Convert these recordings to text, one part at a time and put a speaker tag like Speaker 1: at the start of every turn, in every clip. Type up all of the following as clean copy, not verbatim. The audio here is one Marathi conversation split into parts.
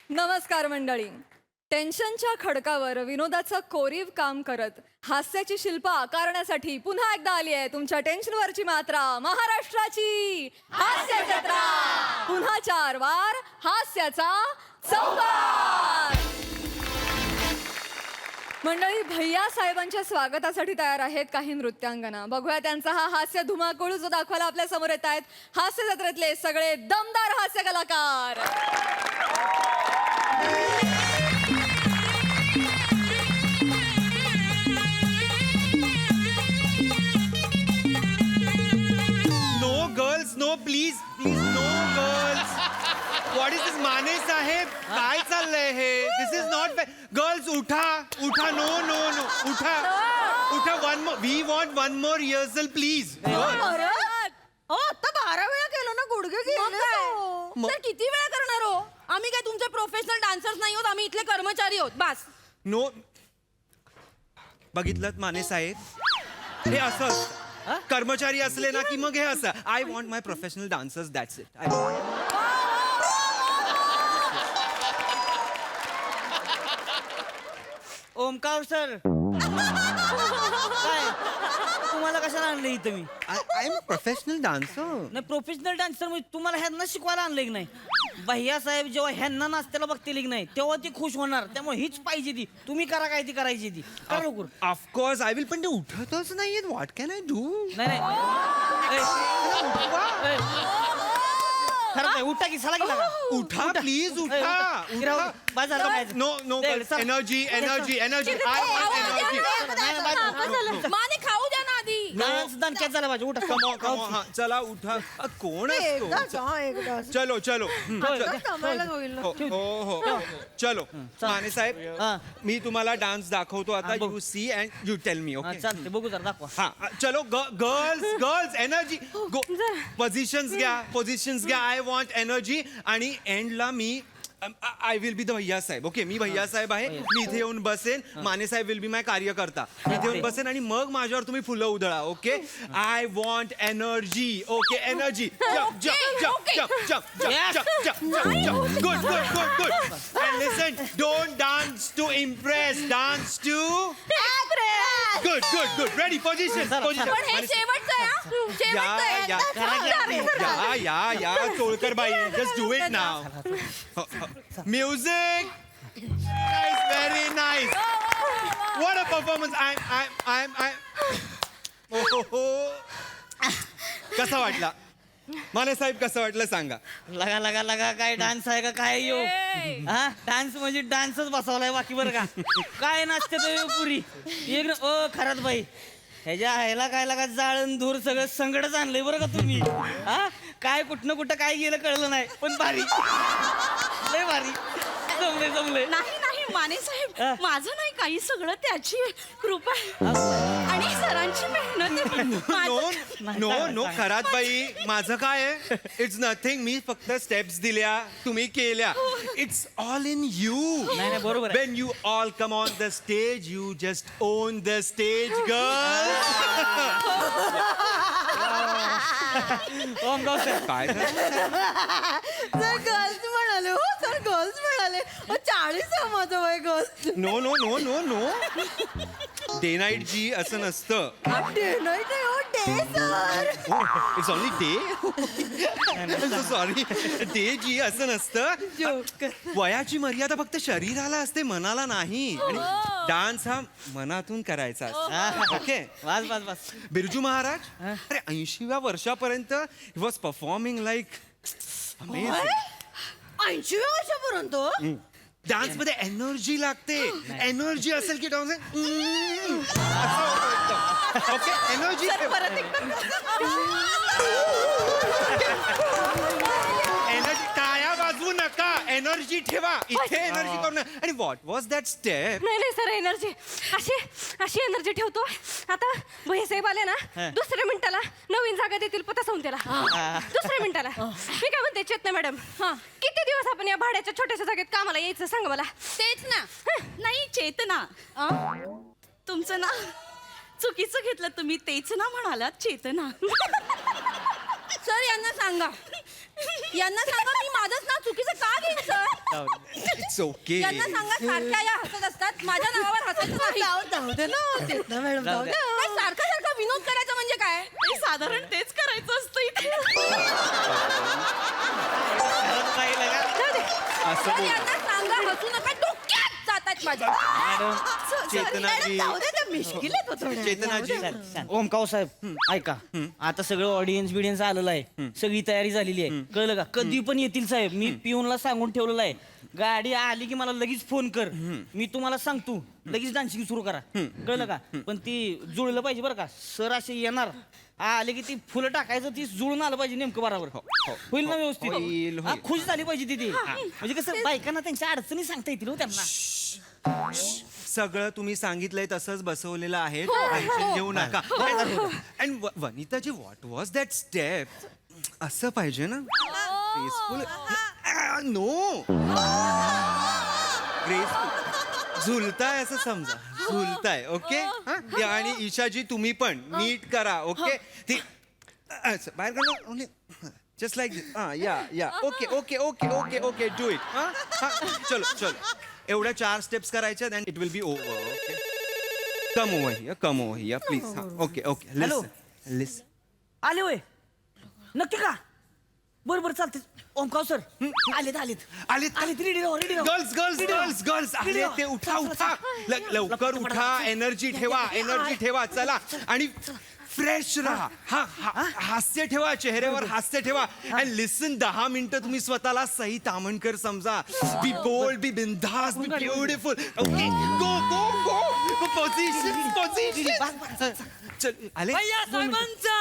Speaker 1: नमस्कार मंडळी. टेन्शनच्या खडकावर विनोदाचं कोरीव काम करत हास्याची शिल्प आकारण्यासाठी पुन्हा एकदा आली आहे तुमच्या टेन्शनवरची मात्रा, महाराष्ट्राची हास्य जत्रा. पुन्हा 4 वार हास्याचा संवाद. मंडळी, भैया साहेबांच्या स्वागतासाठी तयार आहेत काही नृत्यांगना. बघूया त्यांचा हा हास्य धुमाकूळ जो दाखवायला आपल्या समोर येत आहेत हास्य जत्रेतले सगळे दमदार हास्य कलाकार.
Speaker 2: No girls, no please please, no girls. What is this Mane साहेब? काय चाललंय हे? This is not girls. उठा उठा. नो नो नो, उठा उठा. One more, we want one more rehearsal please.
Speaker 3: आता 12 वेळा केलं ना, गुडघे गेले.
Speaker 1: तर किती वेळा करणार हो?
Speaker 3: आम्ही काय तुमचे प्रोफेशनल डान्सर्स नाही आहोत, आम्ही इथले कर्मचारी आहोत बस.
Speaker 2: नो, बघितलं माने साहेब, हे असं असतं. कर्मचारी असले ना की मग हे असं. I want my professional dancers, that's it.
Speaker 4: Omkar sir, काय तुम्हाला कशाला आणलं इथं? मी
Speaker 2: आय एम प्रोफेशनल डान्सर.
Speaker 4: नाही, प्रोफेशनल डान्सर म्हणजे तुम्हाला ह्यांना शिकवायला आणलं की नाही? भैया साहेब जेव्हा ह्यांना नाचत्याला बघतील की नाही तेव्हा ती खुश होणार. त्यामुळे हीच पाहिजे ती. तुम्ही करा काय ती करायची ती. करा लवकर.
Speaker 2: Of course I will. पण ते उठतच नाहीये. What can I do?
Speaker 4: नाही खरं नाही. उठा की चला की लागा.
Speaker 2: उठा प्लीज, उठा.
Speaker 4: बाजार
Speaker 2: no no, energy energy energy. I want energy.
Speaker 3: माने खाऊ द्या ना आधी.
Speaker 4: डान्स दणक्यात झाला पाहिजे. उठा.
Speaker 2: कमो कमो. हा चला उठा. कोण असतो? चलो चलो. हो हो हो. चलो माने साहेब,
Speaker 4: हा.
Speaker 2: मी तुम्हाला डान्स दाखवतो आता.
Speaker 4: बघू.
Speaker 2: You see and you tell me.
Speaker 4: हा,
Speaker 2: ओके?
Speaker 4: चालते. बघू जरा दाखवा.
Speaker 2: हा चलो. Girls girls, energy. Go. Positions घ्या, पोझिशन्स घ्या. I want energy. आणि एंडला मी आय विल बी द भैया साहेब. ओके, मी भैया साहेब आहे. मी इथे येऊन बसेन. माने साहेब विल बी माय कार्यकर्ता. मी इथे येऊन बसेन आणि मग माझ्यावर तुम्ही फुलं उधळा. Okay? I want energy. Okay, energy. Jump jump jump jump jump jump jump jump jump. Good good good good. And listen, don't dance to impress, dance to. Good good good. Ready. Position position.
Speaker 3: पण हे शेवटचं आहे, हा. शेवटचं
Speaker 2: या
Speaker 3: आहे.
Speaker 2: या या या या चोळकर बाई, just do it now. Music. Very nice. What a performance. I कसा वाटला माने साहेब? कसं वाटलं सांगा.
Speaker 4: लगा लगा लगा. काय डान्स आहे का काय यो? हा, डान्स म्हणजे डान्सच बसवलाय बाकी बरं का. काय नाचते तो पुरी एक. ओ खरात बाई, ह्याच्या ह्याला काय लागा जाळण धूर सगळं संगडच आणलंय बरं का तुम्ही. हा, काय कुठनं कुठं काय गेलं कळलं नाही, पण भारी, लय भारी. जमले जमले.
Speaker 3: नाही नाही माने साहेब,
Speaker 4: हा.
Speaker 3: माझं नाही काही, सगळं त्याची कृपा आहे आणि सरांची मेहनत आहे.
Speaker 2: नो नो नो, खरात बाई, माझं काय आहे? It's nothing. मी फक्त स्टेप्स दिल्या, तुम्ही केल्या. It's all in you.
Speaker 4: नाही नाही, बरोबर आहे.
Speaker 2: When you all come on the stage, you just own the stage, girls.
Speaker 4: ओमगाव सर,
Speaker 2: काय झालं?
Speaker 3: सर गर्ल्स म्हणाले. हो सर, गर्ल्स म्हणाले. 40 आहे माझं वय. Girls
Speaker 2: no no no no no. Day night जी असं नसतं.
Speaker 3: डे नाही हो, day sir.
Speaker 2: It's only day. Sorry, day जी असं नसतं. वयाची मर्यादा फक्त शरीराला असते, मनाला नाही. आणि डान्स हा मनातून करायचा असतो. ओके?
Speaker 4: बस बस बस.
Speaker 2: बिरजू महाराज, अरे 80व्या वर्षापर्यंत ही वॉज परफॉर्मिंग लाईक
Speaker 3: 80 वर्षापर्यंत
Speaker 2: डान्स मध्ये एनर्जी लागते. एनर्जी असेल की डान्स ओके. एनर्जी. एनर्जी. टाळ्या वाजवू नका, एनर्जी ठेवा इथे. एनर्जी करून. आणि व्हॉट वॉज दॅट स्टेप?
Speaker 1: नाही नाही सर, एनर्जी अशी अशी एनर्जी ठेवतो. आता भैया साहेब आले ना, दुसऱ्या मिनिटाला नवीन जागा देतील पता सांगून त्याला. दुसऱ्या मिनिटाला मी काय म्हणते, चेतना मॅडम, किती दिवस आपण या भाड्याच्या छोट्याशा जागेत कामाला यायचं सांगा मला.
Speaker 3: तेच ना. नाही चेतना, तुमचं ना चुकीचं घेतलं तुम्ही. तेच ना म्हणालात, चेतना. सर यांना सांगा यांना सांगा मी माझंच नाव चुकीचं का घेईन सर?
Speaker 2: It's okay.
Speaker 3: यांना सांगा सारख्या या हसत असतात माझ्या नावावर हसायचं नाही. जाऊ दे ना मॅडम,
Speaker 4: जाऊ दे.
Speaker 3: काय सारखं सारखं विनोद करायचा म्हणजे काय? साधारण तेच करायचं असतं इथे.
Speaker 4: खरंच बाई लगा.
Speaker 2: असं
Speaker 3: तर
Speaker 2: बोल.
Speaker 3: यांना सांगा हसू नका, डोक्यात जातात माझ्या.
Speaker 4: मॅडम
Speaker 2: चेतनाजी.
Speaker 3: जाऊ दे, ते मिश्किल आहे तो थोडं.
Speaker 2: चेतनाजी.
Speaker 4: ओमकाव साहेब ऐका आता सगळं ऑडियन्स बिडियन्स आलेलं आहे सगळी तयारी झालेली आहे कळलं का कधी पण येतील साहेब मी पिऊनला सांगून ठेवलेलं आहे गाडी आली की मला लगेच फोन कर मी तुम्हाला सांगतो लगेच डान्सिंग सुरू करा कळलं का पण ती जुळलं पाहिजे बरं का सर असे येणार आले की ती फुलं टाकायचं ती जुळून आलं पाहिजे नेमकं बरोबर होईल ना
Speaker 2: होईल,
Speaker 4: व्यवस्थित
Speaker 2: होईल.
Speaker 4: हा, खुश झाली पाहिजे तिथे म्हणजे कसं बायकांना त्यांच्या अडचणी सांगता येतील हो त्यांना
Speaker 2: सगळं तुम्ही सांगितलंय तसंच बसवलेलं आहे टेन्शन घेऊ नका. And Vanitaji what was that step असं पाहिजे ना ग्रेसफुल. नो ग्रेसफुल झुलताय असं समजा झुलताय ओके. आणि ईशाजी तुम्ही पण नीट करा ओके. ती असं बाहेर काढून जस्ट लाईक दिस. या okay okay okay okay okay do it. चलो चलो एवढ्या 4 स्टेप्स करायच्या and it will be over. Okay come over here please. Okay okay
Speaker 4: Hello.
Speaker 2: लिसन.
Speaker 4: आले होय नक्की का बरं बरं चालते ओमकाव सर आलेत आलेत
Speaker 2: आलेत
Speaker 4: आलेत रेडी राहा ready
Speaker 2: girls girls girls girls आले ते उठा उठा लवकर उठा एनर्जी ठेवा चला आणि फ्रेश राहा. हास्य ठेवा चेहऱ्यावर हास्य ठेवा अँड लिसन 10 मिनिटं तुम्ही स्वतःला सई तामणकर समजा. बी बोल्ड बी बिंदास बी ब्युटिफुल. ओके गो गो गो पोझिशन चल आले
Speaker 5: भैया साहेबांचा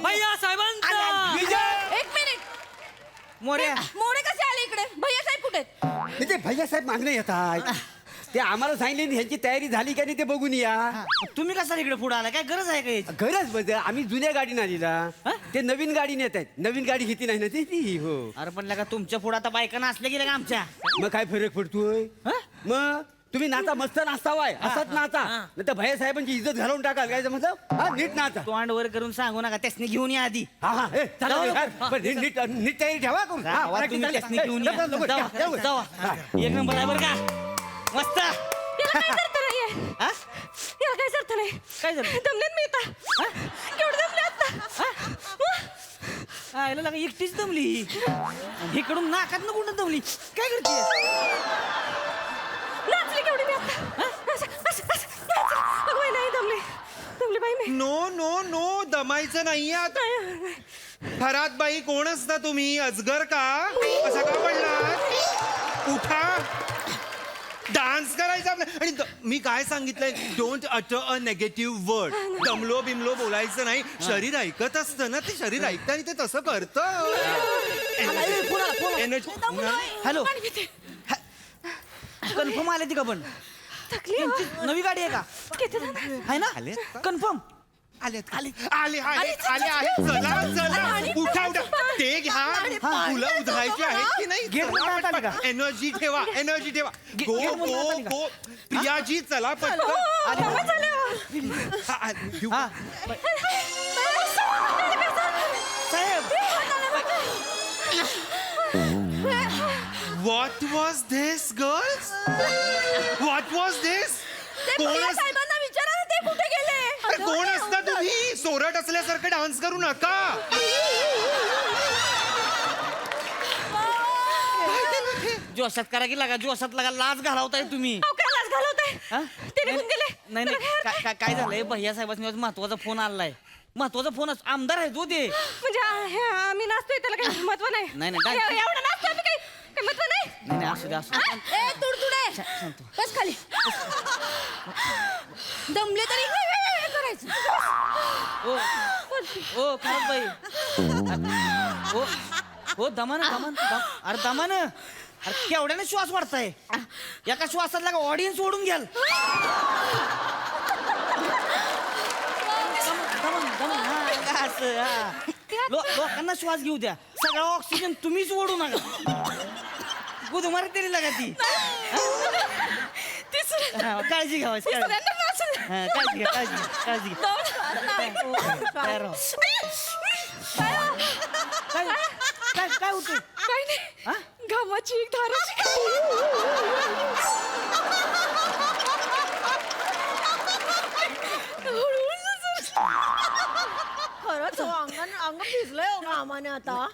Speaker 5: भैया साहेबांचा
Speaker 3: एक मिनिट,
Speaker 4: मोर्या
Speaker 3: मोरे कसे आले इकडे? भैया साहेब कुठे आहेत?
Speaker 6: ते भैयासाहेब मागणे येतात ते आम्हाला सांगितले ह्यांची तयारी झाली का नाही ते बघून या.
Speaker 4: तुम्ही कसा इकडे पुढे आला काय गरज आहे का याची?
Speaker 6: गरज बघ आम्ही जुन्या गाडीने आलेला ते नवीन गाडी नेत आहेत नवीन गाडी घेतली नाही ना ती हो.
Speaker 4: अरे पण लगा तुमच्या पुढे आता बायकांना असल्या गेल्या का आमच्या
Speaker 6: मग काय फरक पडतोय मग तुम्ही नाचा मस्त नाचतावाय असत नाचा नाही तर भैयासाहेबांची इज्जत घालवून टाकाल काय मतलब हा नीट नाचा.
Speaker 4: तोंड वर करून सांगू नका त्यासनी घेऊन या आधी
Speaker 6: हा हा ए, चला,
Speaker 4: जाऊ,
Speaker 6: हा,
Speaker 4: जाऊ.
Speaker 6: पण नीट नीट तयारी ठेवा करून. हा,
Speaker 4: जावा,
Speaker 6: practice
Speaker 4: तुम्ही
Speaker 6: झाली.
Speaker 4: त्यासनी घेऊन या.
Speaker 6: लवकर, लवकर,
Speaker 4: जावा,
Speaker 6: या, लवकर.
Speaker 4: जावा.
Speaker 6: हा.
Speaker 4: एक नंबर आहे बरं का मस्त
Speaker 3: याला काय करता नाहीये?
Speaker 4: हा?
Speaker 3: याला काय करता नाही?
Speaker 4: काय झालं?
Speaker 3: दमलेत मी आता. केवढं दमले आता.
Speaker 4: हा, याला लगा एकटीच दमली इकडून नाकात न कुठं दमली काय करते
Speaker 3: नाचली केवढी मी आता. नाचली. अगं बाई, नाही दमली बाई मी.
Speaker 2: नो नो नो दमायचं नाहीये आता. फरात बाई कोण असता तुम्ही अजगर का कसा का पडला उठा डान्स करायचा आपला. आणि मी काय सांगितलंय don't utter a negative word. दमलो बिमलो बोलायचं नाही शरीर ऐकत असतं ना ते शरीर ऐकतं आणि ते तसं करतं. एनर्जी
Speaker 4: हॅलो कन्फर्म आले ती का पण
Speaker 3: थकली हो.
Speaker 4: यांची नवी गाडी आहे का
Speaker 3: किती जण?
Speaker 4: आहे ना
Speaker 2: आले?
Speaker 4: कन्फर्म
Speaker 2: आले आले आले आले आले चला चला उठा उठा ते घ्या फुलं उधळायची आहेत की नाही.
Speaker 4: गेट उघडण्यात आली का?
Speaker 2: एनर्जी ठेवा गो
Speaker 4: गेट
Speaker 2: गो
Speaker 4: उघडण्यात आली का?
Speaker 2: गो प्रियाजी चला पटकन.
Speaker 3: दमा झाले हो.
Speaker 2: हा, घेऊ.
Speaker 4: हा साहेब
Speaker 2: What was this, girls? What was this?
Speaker 3: ते
Speaker 2: कोण
Speaker 3: भैया
Speaker 2: अस-
Speaker 3: साहेबांना विचारा ना, ते कुठे गेले?
Speaker 2: अरे कोण असता तुम्ही सोरट असल्यासारखं डान्स करू नका.
Speaker 4: जोशात करा की लागा जोशात लागा लाज घालावताय तुम्ही
Speaker 3: अहो, काय लाज घालवताय?
Speaker 4: हा?
Speaker 3: ते निघून गेले.
Speaker 4: नाही नाही
Speaker 3: त्याला काय
Speaker 4: काय झालंय भैया साहेबांनी आज महत्वाचा फोन आलाय महत्वाचा फोन आमदार आहे तो ते
Speaker 3: म्हणजे हे आम्ही नाचतोय त्याला काही महत्व नाही.
Speaker 4: नाही, नाही, डान्स-
Speaker 3: एवढं नाचतोय आम्ही काही महत्व नाही.
Speaker 4: नाही नाही असू दे असू दे.
Speaker 3: ए तुडतुडे बस खाली. दमले तरी हे करायचं.
Speaker 4: ओ ओ खरंच बाई ओ हो दमान अरे दमान अरे केवढ्याने श्वास वाढताय एका श्वासात लागा ऑडियन्स ओढून घ्याल दमन, हा, असं, हा. लोकांना श्वास घेऊ द्या सगळा ऑक्सिजन तुम्हीच ओढू नका गुदमार तरी लागा ती हा, काळजी घ्यावा काळजी घ्या तयार राहा. काय काय काय होतंय
Speaker 1: काय नाही घामाची एक धार अशी
Speaker 3: खरंच हो, अंग भिजलंय हो घामाने आता.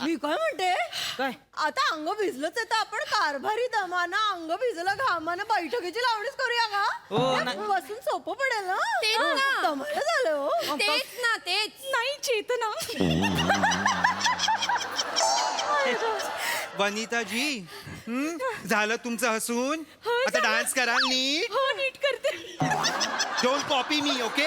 Speaker 3: मी काय म्हणते,
Speaker 4: काय
Speaker 3: आता अंग भिजलंच आहे तर आपण कारभारी दमाना अंग भिजलं घामानं बैठकीची लावणीच करूया का?
Speaker 4: हो,
Speaker 3: हे
Speaker 4: नाही.
Speaker 3: बसून सोपं पडेल ना.
Speaker 1: तेच ना.
Speaker 3: दमानं झालं हो.
Speaker 1: तेच ना तेच नाही चेतना
Speaker 2: वनिताजी झालं तुमचं हसून आता डान्स कराल नीट.
Speaker 1: हो नीट करते
Speaker 2: don't copy me okay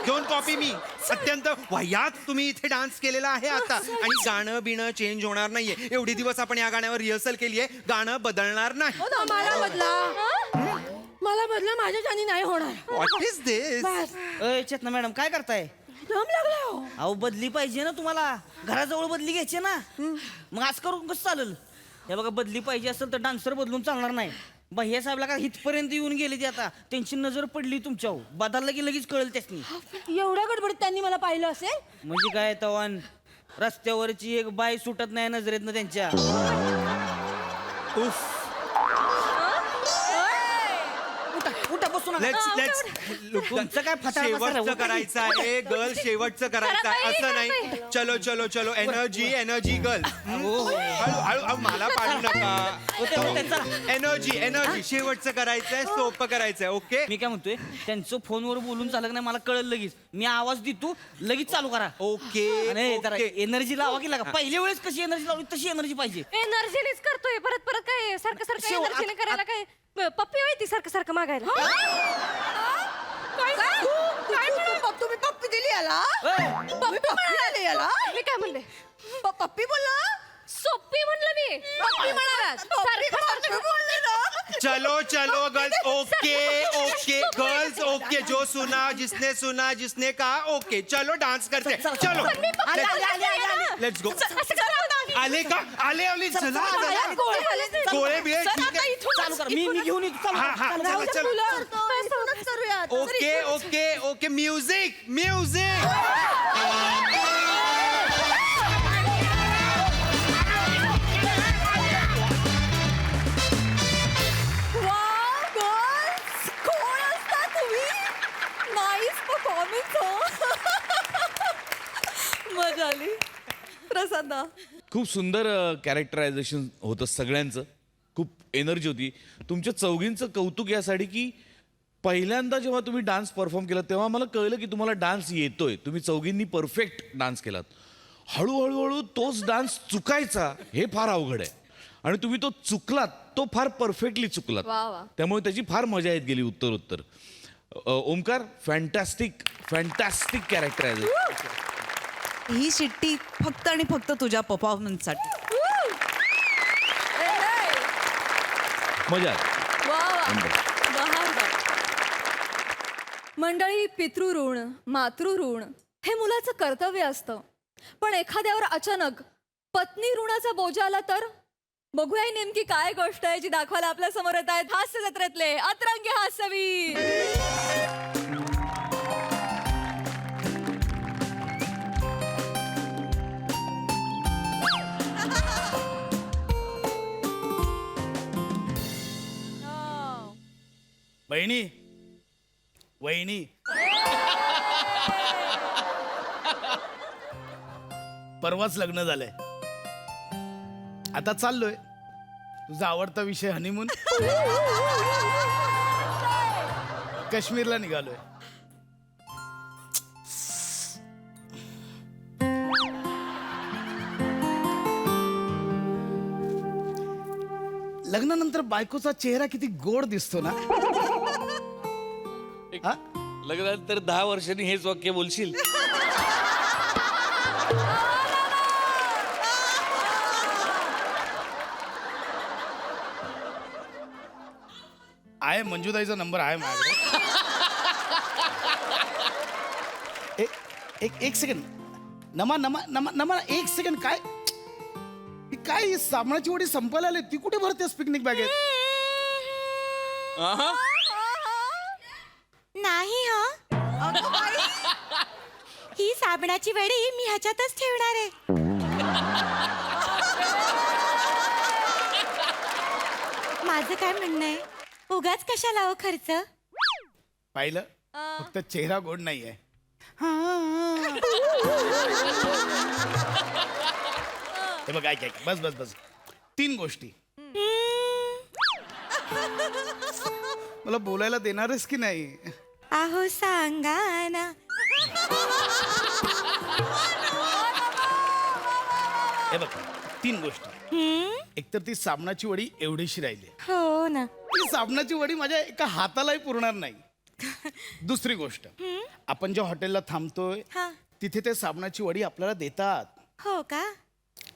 Speaker 2: don't copy me. अत्यंत वयात तुम्ही इथे डान्स केलेला आहे आता आणि गाणं बिणं चेंज होणार नाहीये. एवढे दिवस आपण या गाण्यावर रिहर्सल केली आहे. गाणं बदलणार नाही.
Speaker 3: हो ना, मला बदला माझ्याच्यानी नाही होणार.
Speaker 2: व्हॉट इज दिस?
Speaker 3: बस,
Speaker 4: अय चेतना मॅडम काय करताय
Speaker 3: दम लागला हो.
Speaker 4: अहो बदली पाहिजे ना तुम्हाला घराजवळ बदली घ्यायची ना मग आज करून कसं चालेल. हे बघा बदली पाहिजे असेल तर डान्सर बदलून चालणार नाही. भैया साहेबला का इथपर्यंत येऊन गेले ते आता त्यांची नजर पडली तुमच्यावर बदललं की लगेच कळेल त्यासनी.
Speaker 3: एवढ्या गडबडीत त्यांनी मला पाहिलं असेल.
Speaker 4: म्हणजे काय तवान रस्त्यावरची एक बाई सुटत नाही नजरेतनं त्यांच्या.
Speaker 2: उफ.
Speaker 4: उठा उठा बसून
Speaker 2: लेट्स
Speaker 4: तुमचं काय फटाफट
Speaker 2: शेवटचं
Speaker 4: बसा.
Speaker 2: करायचं आहे गर्ल शेवटचं करायचं आहे असं नाही. चलो चलो चलो एनर्जी एनर्जी गर्ल हळू हळू मला पाडू नका. एनर्जी एनर्जी शेवटचं करायचंय सोपं करायचंय ओके.
Speaker 4: मी काय म्हणतोय त्यांचं फोनवर बोलून चालत नाही मला कळलं लगेच. मी आवाज देतो लगेच चालू करा.
Speaker 2: ओके
Speaker 4: नाही जरा
Speaker 2: ओके.
Speaker 4: एनर्जी लावा की लागा. पहिल्या वेळेस कशी एनर्जी लावली तशी एनर्जी पाहिजे.
Speaker 1: एनर्जीनेच करतोय परत परत काय सारखं सारखं
Speaker 4: शेव-
Speaker 1: एनर्जीने करायला काय पप्पी होती सारखं सारखं मागायला
Speaker 3: तुम्ही पप्पी दिली याला.
Speaker 4: ए,
Speaker 3: तुम्ही पप्पी दिली याला.
Speaker 1: मी काय म्हणले
Speaker 3: पप्पी बोलला.
Speaker 1: सोप्पी म्हणलं मी पप्पी म्हणाला
Speaker 3: पप्पी बोलली ना.
Speaker 2: चलो चलो girls okay okay girls okay जो सुना जिसने कहा ओके चलो डान्स करते हैं. चलो लेट्स गो. आले का आले आले चला गोळे बिळे ठीक आहे.
Speaker 4: चालू करा. मी घेऊन येतो. चालू
Speaker 2: हा
Speaker 4: करा.
Speaker 2: हा चलो चलो
Speaker 3: इथूनच करूयात.
Speaker 2: Okay okay okay music music.
Speaker 1: मजा आली प्रसादा.
Speaker 7: खूप सुंदर कॅरेक्टरायझेशन होतं सगळ्यांचं. खूप एनर्जी होती. तुमच्या चौघींचं कौतुक यासाठी की पहिल्यांदा जेव्हा तुम्ही डान्स परफॉर्म केला तेव्हा मला कळलं की तुम्हाला डान्स येतोय. तुम्ही चौघींनी परफेक्ट डान्स केलात. हळूहळू तोच डान्स चुकायचा हे फार अवघड आहे आणि तुम्ही तो चुकलात तो फार परफेक्टली चुकलात.
Speaker 1: वा, वा.
Speaker 7: त्यामुळे त्याची फार मजा येत गेली उत्तर. Omkar fantastic fantastic characterization.
Speaker 8: ही शिट्टी फक्त आणि फक्त तुझ्या परफॉर्मन्ससाठी.
Speaker 7: मजा आली.
Speaker 1: मंडळी पितृऋण मातृऋण हे मुलाचं कर्तव्य असतं. पण एखाद्यावर अचानक पत्नी ऋणाचा बोजा आला तर बघूया ही नेमकी काय गोष्ट आहे जी दाखवायला आपल्या समोर येत आहेत हास्य जत्रेतले अतरंगी हास्यवीर.
Speaker 5: बहिणी वहिनी परवाच लग्न झालंय. आता चाललोय तुझा आवडता विषय हनीमून काश्मीरला निघालोय. लग्नानंतर बायकोचा चेहरा किती गोड दिसतो ना. हा?
Speaker 7: लग्नानंतर 10 वर्षांनी हेच वाक्य बोलशील.
Speaker 5: आहे मंजूताईचा नंबर आहे माझ्याकडे. एक सेकंड नमा नमा नमा नमा एक सेकंड. काय काय साबणाची वडी संपायला आली ती कुठे भरतेस पिकनिक बॅगेत.
Speaker 9: नाही हो ही साबणाची वडी मी ह्याच्यातच ठेवणार आहे. माझं काय म्हणणं आहे उगाच कशाला हो खर्च
Speaker 5: पाहिलं फक्त चेहरा गोड नाहीये हे बघ ऐक ऐक बस बस बस 3 गोष्टी मला बोलायला देणारच की नाही
Speaker 9: आहो सांगा ना
Speaker 5: हे बघ 3 गोष्टी एकतर ती साबणाची वडी एवढीशी राहिली
Speaker 9: हो ना
Speaker 5: ती साबणाची वडी माझ्या एका हातालाही पुरणार नाही दुसरी गोष्ट आपण ज्या हॉटेलला थांबतोय
Speaker 9: हा
Speaker 5: तिथे ते साबणाची वडी आपल्याला देतात
Speaker 9: हो का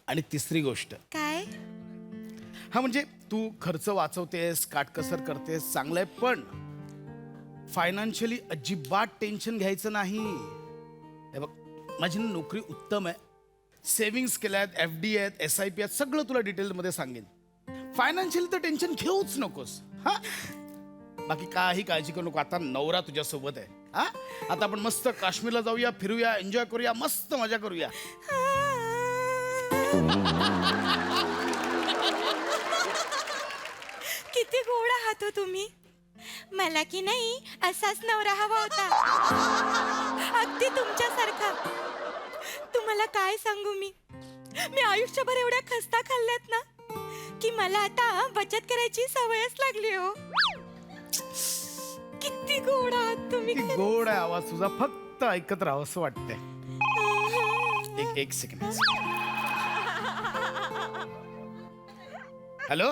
Speaker 5: आणि तिसरी गोष्ट
Speaker 9: काय
Speaker 5: हा म्हणजे तू खर्च वाचवतेस काटकसर करतेस चांगलंय पण फायनान्शियली अजिबात टेन्शन घ्यायचं नाही हे बघ माझी नोकरी उत्तम आहे सेव्हिंग्स केल्यात FD आहेत SIP आहेत सगळं तुला डिटेलमध्ये सांगेन फायनान्शियल तर टेन्शन घेऊच नकोस हा बाकी काही काळजी करू नको आता नवरा तुझ्या सोबत आहे हा आता आपण मस्त काश्मीरला जाऊया फिरूया एन्जॉय करूया मस्त मजा करूया
Speaker 9: किती गोड आहात हो तुम्ही मला की नाही असाच नवरा हवा होता अगदी तुमच्यासारखा तुम्हाला काय सांगू मी आयुष्यभर एवढ्या खस्ता खाल्ल्यात ना की मला आता बचत करायची सवयच लागली हो किती गोड आहात तुम्ही
Speaker 5: किती गोड आहे आवाज तुझा फक्त ऐकत राहावं असं वाटतंय एक सेकंड हॅलो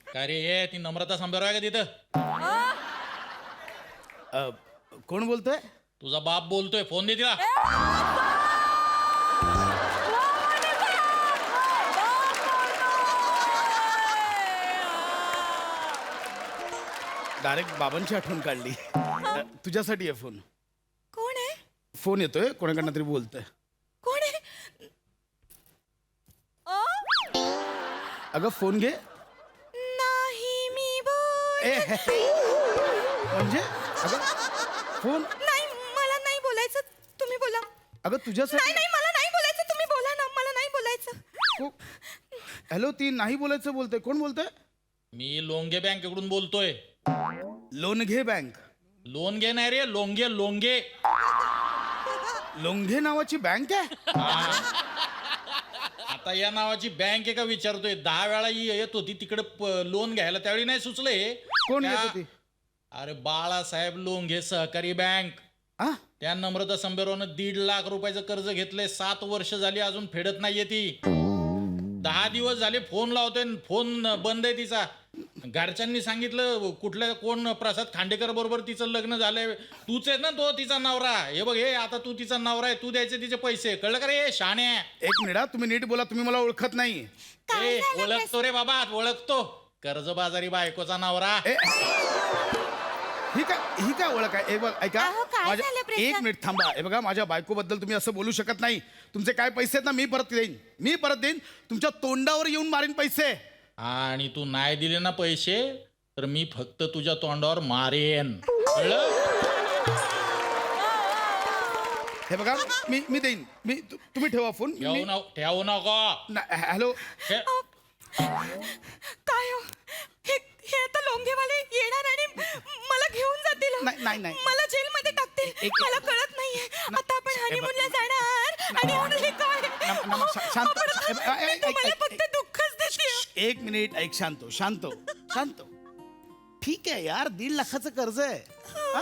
Speaker 10: काय रे ये ती नम्रता संभ्यावर आहे का तिथं
Speaker 5: कोण बोलतोय
Speaker 10: तुझा बाप बोलतोय फोन दे तिला
Speaker 5: डायरेक्ट बाबांची आठवण काढली तुझ्यासाठी आहे फोन
Speaker 9: कोण आहे
Speaker 5: फोन येतोय कोणाकडनं तरी बोलतोय
Speaker 9: कोण आहे
Speaker 5: अगं फोन घे
Speaker 9: नाही मी बोल
Speaker 5: ए, म्हणजे अगं फोन
Speaker 9: नाही मला नाही बोलायचं तुम्ही बोला
Speaker 5: अगं तुझ्यासाठी
Speaker 9: नाही मला नाही बोलायचं तुम्ही बोला ना मला नाही बोलायचं
Speaker 5: हॅलो ती नाही बोलायचं बोलतोय कोण बोलतोय
Speaker 10: मी लोंगे बँकेकडून बोलतोय
Speaker 5: लोणघे बँक
Speaker 10: लोन घे नाही रे लोंगे लोंगे
Speaker 5: लोंघे नावाची बँक आहे
Speaker 10: आता या नावाची बँक आहे का विचारतोय 10 वेळा येत होती तिकडे लोन घ्यायला त्यावेळी नाही सुचले
Speaker 5: कोण येत होती
Speaker 10: अरे बाळासाहेब लोंघे सहकारी बँक
Speaker 5: आ?
Speaker 10: त्या नम्रता संभेरोनं 1.5 लाख रुपयाचं कर्ज घेतलंय 7 वर्ष झाली अजून फेडत नाहीये ती 10 दिवस झाले फोन लावतोय फोन बंद आहे तिचा घरच्यांनी सांगितलं कुठल्या कोण प्रसाद खांडेकर बरोबर तिचं लग्न झालंय तूच आहे ना तो तिचा नवरा हे बघ हे आता तू तिचा नवरा आहे तू द्यायचे तिचे पैसे कळलं का रे शाणे
Speaker 5: एक मिनिट तुम्ही नीट बोला तुम्ही मला ओळखत नाही
Speaker 10: ए ओळखतो रे बाबा ओळखतो कर्जबाजारी बायकोचा नवरा
Speaker 5: ही काय ओळख आहे बघ ऐका
Speaker 9: अहो, काय
Speaker 5: माझ्या
Speaker 9: झालं प्रसाद?
Speaker 5: 1 मिनिट थांबा हे बघा माझ्या बायकोबद्दल तुम्ही असं बोलू शकत नाही तुमचे काय पैसे आहेत ना मी परत देईन तुमच्या तोंडावर येऊन मारीन पैसे
Speaker 10: आणि तू नाही दिले ना पैसे तर मी फक्त तुझ्या तोंडावर मारेन कळलं
Speaker 5: हे बघा मी देईन तुम्ही ठेवा फोन
Speaker 10: ठेवू नको
Speaker 5: हॅलो
Speaker 9: काय हो हे आता लोंघेवाले येणार आणि मला घेऊन जातील हो.
Speaker 5: नाही.
Speaker 9: मला जेलमध्ये टाकतील मला कळत नाहीये आता आपण हनीमूनला जाणार आणि हे काय अहो,
Speaker 5: शांत
Speaker 9: आपण मी तुम्हाला फक्त दुःखच देते
Speaker 5: 1 मिनिट ऐक शांत ठीक आहे यार 1.5 लाखाचं कर्ज आहे हा?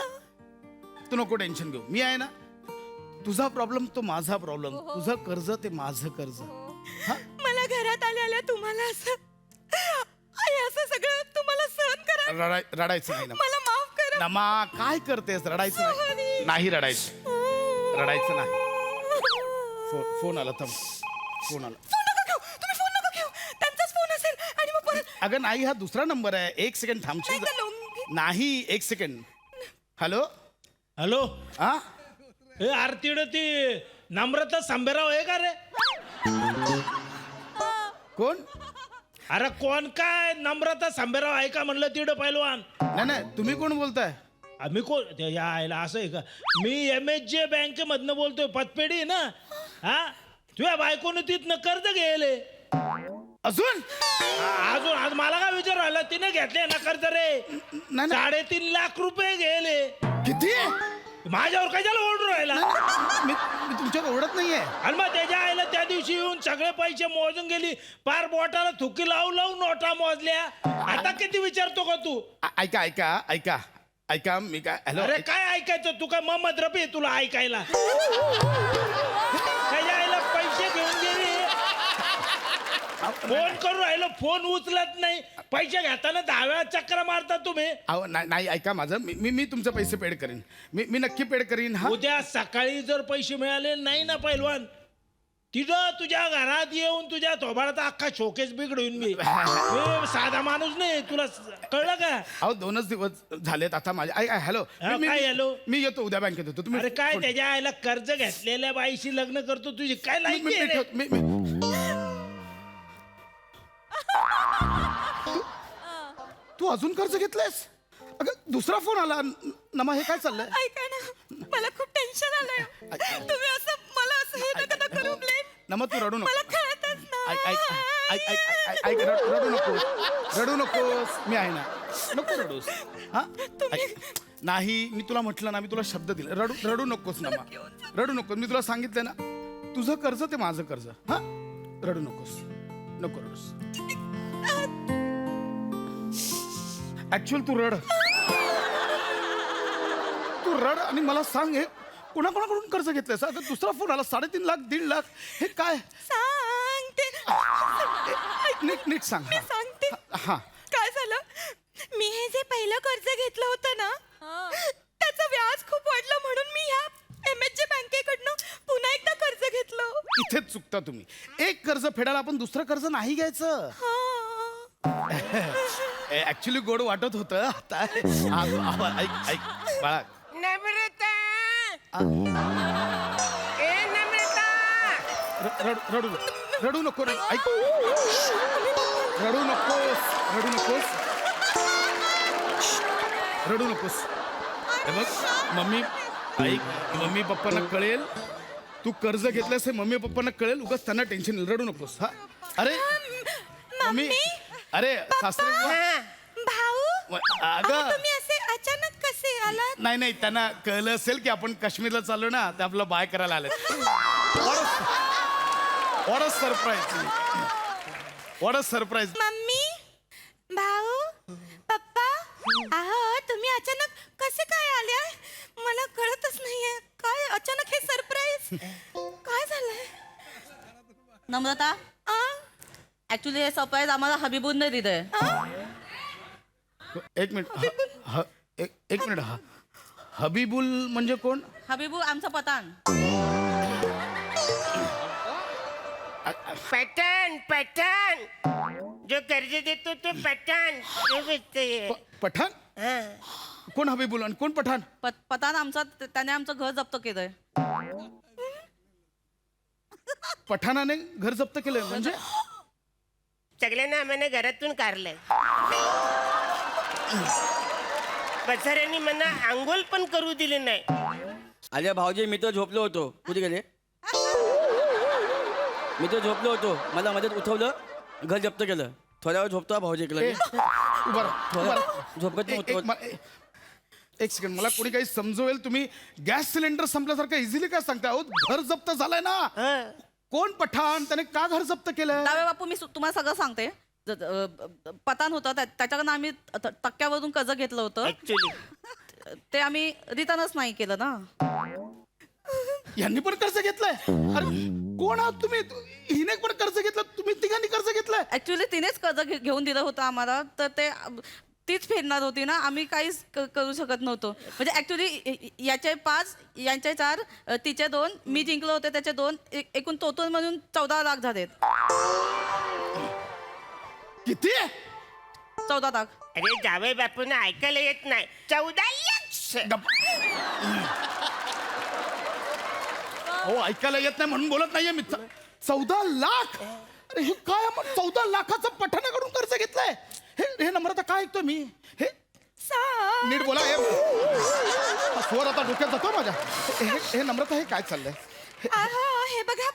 Speaker 5: तू नको टेन्शन घेऊ मी आहे ना तुझा प्रॉब्लेम तो माझा प्रॉब्लेम तुझं कर्ज ते माझं कर्ज हा
Speaker 9: मला घरात आल्या तुम्हाला असं सगळं तुम्हाला सहन करा
Speaker 5: रडायचं नाही ना
Speaker 9: मला माफ करा
Speaker 5: नमा काय करतेस रडायचं नाही रडायचं नाही फोन आला थांब फोन आला
Speaker 9: तुम्ही फोन नका घेऊ त्यांचाच फोन असेल आणि मग परत
Speaker 5: अगं नाही हा दुसरा नंबर आहे 1 सेकंड थांबशील
Speaker 9: नाही, तर लोंघे-
Speaker 5: नाही 1 सेकंड हॅलो
Speaker 11: हॅलो
Speaker 5: हा
Speaker 11: हे आरतीड ती नम्रता संभेराव आहे का रे
Speaker 5: कोण
Speaker 11: अरे कोण काय नम्रता संभेराव आहे का म्हणलं तिड पैलवान
Speaker 5: नाही तुम्ही कोण बोलताय
Speaker 11: आम्ही कोण ते यायला असं आहे का मी MSJ बँकेमधनं बोलतोय पतपेढी ना हा तुझ्या बायकोनं तिथनं कर्ज घ्यायले
Speaker 5: अजून
Speaker 11: अजून आज मला काय विचार राहिला तिने घेतले ना कर्ज रे
Speaker 5: नाही
Speaker 11: 3.5 लाख रुपये गेले.
Speaker 5: किती
Speaker 11: माझ्यावर कशाला ओरडून राहिला?
Speaker 5: मी मी तुमच्यावर ओढत नाहीये.
Speaker 11: आणि मग त्याच्या आईला त्या दिवशी येऊन सगळे पैसे मोजून गेली, पार बोटाला थुकी लावून लावून नोटा मोजल्या. आता किती विचारतो का तू?
Speaker 5: ऐका ऐका ऐका ऐका मी काय हॅलो
Speaker 11: अरे काय ऐकायचं? तू काय मोहम्मद रफी आहे तुला ऐकायला? त्याच्या आईला पैसे घेऊन गेली, फोन करून राहिलो, फोन उचलत नाही. पैसे घेताना 10 वेळा चक्र मारता तुम्ही.
Speaker 5: अहो नाही ऐका माझं मी तुमचे पैसे पेड करीन. मी नक्की पेड करीन. हा
Speaker 11: उद्या सकाळी जर पैसे मिळाले नाही ना पैलवान, तिथं तुझ्या घरात येऊन तुझ्या थोबाडाचा अख्खा शोकेस बिघडून मी साधा माणूस नाही, तुला कळलं का?
Speaker 5: अहो 2च दिवस झालेत आता माझे. हॅलो
Speaker 11: काय हॅलो?
Speaker 5: मी येतो उद्या बँकेत येतो. तुम्ही
Speaker 11: अरे काय त्याच्या आईला कर्ज घेतलेल्या बाईशी लग्न करतो, तुझी काय लाईफ
Speaker 5: मी ठेवतो. तू अजून कर्ज घेतलंयस? अगं दुसरा फोन आला. नमा हे काय चाललंय?
Speaker 9: ऐका ना, मला खूप टेन्शन आलंय. तुम्ही असं मला असं हे नका करू प्लीज.
Speaker 5: नमा तू रडू नको.
Speaker 9: मला कळतच
Speaker 5: ऐक रडू नकोस. रडू नकोस. मी आहे ना. नको रडूस. हा नाही मी तुला म्हटलं ना, मी तुला शब्द दिला. रडू नकोस नमा. रडू नकोस. मी तुला सांगितलं ना, तुझं कर्ज ते माझं कर्ज. हा रडू नकोस. नको रडूस. ऍक्च्युअल तू रड आणि मला सांग हे कोणाकोणाकडून कर्ज घेतलंयस? आता दुसरा फोन आला. 3.5 लाख 1.5 लाख हे काय?
Speaker 9: सांगते.
Speaker 5: नीट सांग.
Speaker 9: मी सांगते.
Speaker 5: हा
Speaker 9: काय झालं, मी हे जे पहिलं कर्ज घेतलं होतं ना, त्याचं व्याज खूप वाढलं म्हणून मी ह्या MHJ बँकेकडनं पुन्हा एकदा कर्ज घेतलं.
Speaker 5: इथेच चुकता तुम्ही. एक कर्ज फेडायला आपण दुसरं कर्ज नाही घ्यायचं. ऍक्च्युली गोड वाटत होतं. आता ऐक बाळा.
Speaker 3: नम्रता ए नम्रता
Speaker 5: रडू नको. ऐक रडू नकोस. हे बघ मम्मी पप्पांना कळेल तू कर्ज घेतल्यास. हे मम्मी पप्पांना कळेल. उगाच त्यांना टेन्शन येईल. रडू नकोस. हा अरे मम्मी अरे सासरे
Speaker 9: भाऊ,
Speaker 5: अगं
Speaker 9: तुम्ही असे अचानक कसे आलात?
Speaker 5: नाही त्यांना कळलं असेल की आपण काश्मीरला चाललो ना, ते आपलं बाय करायला आले. What a surprise.
Speaker 9: मम्मी, भाऊ, पप्पा, अहो तुम्ही अचानक कसे काय आले? मला कळतच नाहीये. काय अचानक हे सरप्राईज? काय झालंय?
Speaker 8: नम्रता, ऍक्च्युली हे सरप्राईज आम्हाला हबीबूनने दिलंय.
Speaker 5: एक मिनिट. हबीबुल म्हणजे कोण?
Speaker 8: हबीबू आमचा पठाण.
Speaker 3: पठाण जो कर्ज देतो तो पठाण.
Speaker 5: पठाण? कोण हबीबुल आणि कोण पठाण?
Speaker 8: पठाण आमचा, त्याने आमचं घर जप्त केलंय.
Speaker 5: पठाणाने घर जप्त केलंय म्हणजे?
Speaker 3: सगळ्यांना आम्हाला घरातून काढलंय. बसाऱ्यांनी मला आंघोळ पण करू दिले नाही.
Speaker 6: अरे भाऊजी मी तर झोपलो होतो. कुठे गेले? मी तर झोपलो होतो. मला मध्येच उठवलं, घर जप्त केलं. थोड्या वेळ झोपतो भाऊजी इकडे. झोपत नव्हतो.
Speaker 5: एक सेकंड. मला कोणी काही समजवेल? तुम्ही गॅस सिलेंडर संपल्यासारखं इझिली काय सांगता? अहो घर जप्त झालंय ना. कोण पठाण? त्याने का घर जप्त केलं?
Speaker 8: दावे बापू, मी तुम्हाला सगळं सांगते. पठाण होतं, त्याच्याकडनं आम्ही टक्क्यावरून कर्ज घेतलं होतं.
Speaker 3: ऍक्च्युली
Speaker 8: ते आम्ही रिटर्नच नाही केलं ना.
Speaker 5: यांनी पण कर्ज घेतलंय? अरे कोण आहात तुम्ही? हिने पण कर्ज घेतलं, तुम्ही तिघांनी कर्ज घेतलंय?
Speaker 8: ऍक्च्युली तिनेच कर्ज घेऊन दिलं होतं आम्हाला. तर ते तीच फेडणार होती ना, आम्ही काहीच करू शकत नव्हतो. म्हणजे ऍक्च्युली याचे 5, यांचे 4, तिचे 2, मी जिंकलो होते त्याचे 2, एकूण टोटल म्हणून 14 लाख झालेत.
Speaker 5: किती?
Speaker 8: 14 लाख.
Speaker 3: अरे जावई बापूंना ऐकायला येत नाही. 14 लाख.
Speaker 5: हो ऐकायला येत नाही म्हणून बोलत नाहीये मी. 14 लाख? अरे हे काय? 14 लाखाचं पठाणाकडून कर्ज घेतलंय? हे नम्रता काय ऐकतोय मी? हे नीट बोला. स्वर आता डोक्यात जातो माझ्या. हे नम्रता हे काय चाललंय?
Speaker 9: हे बघा,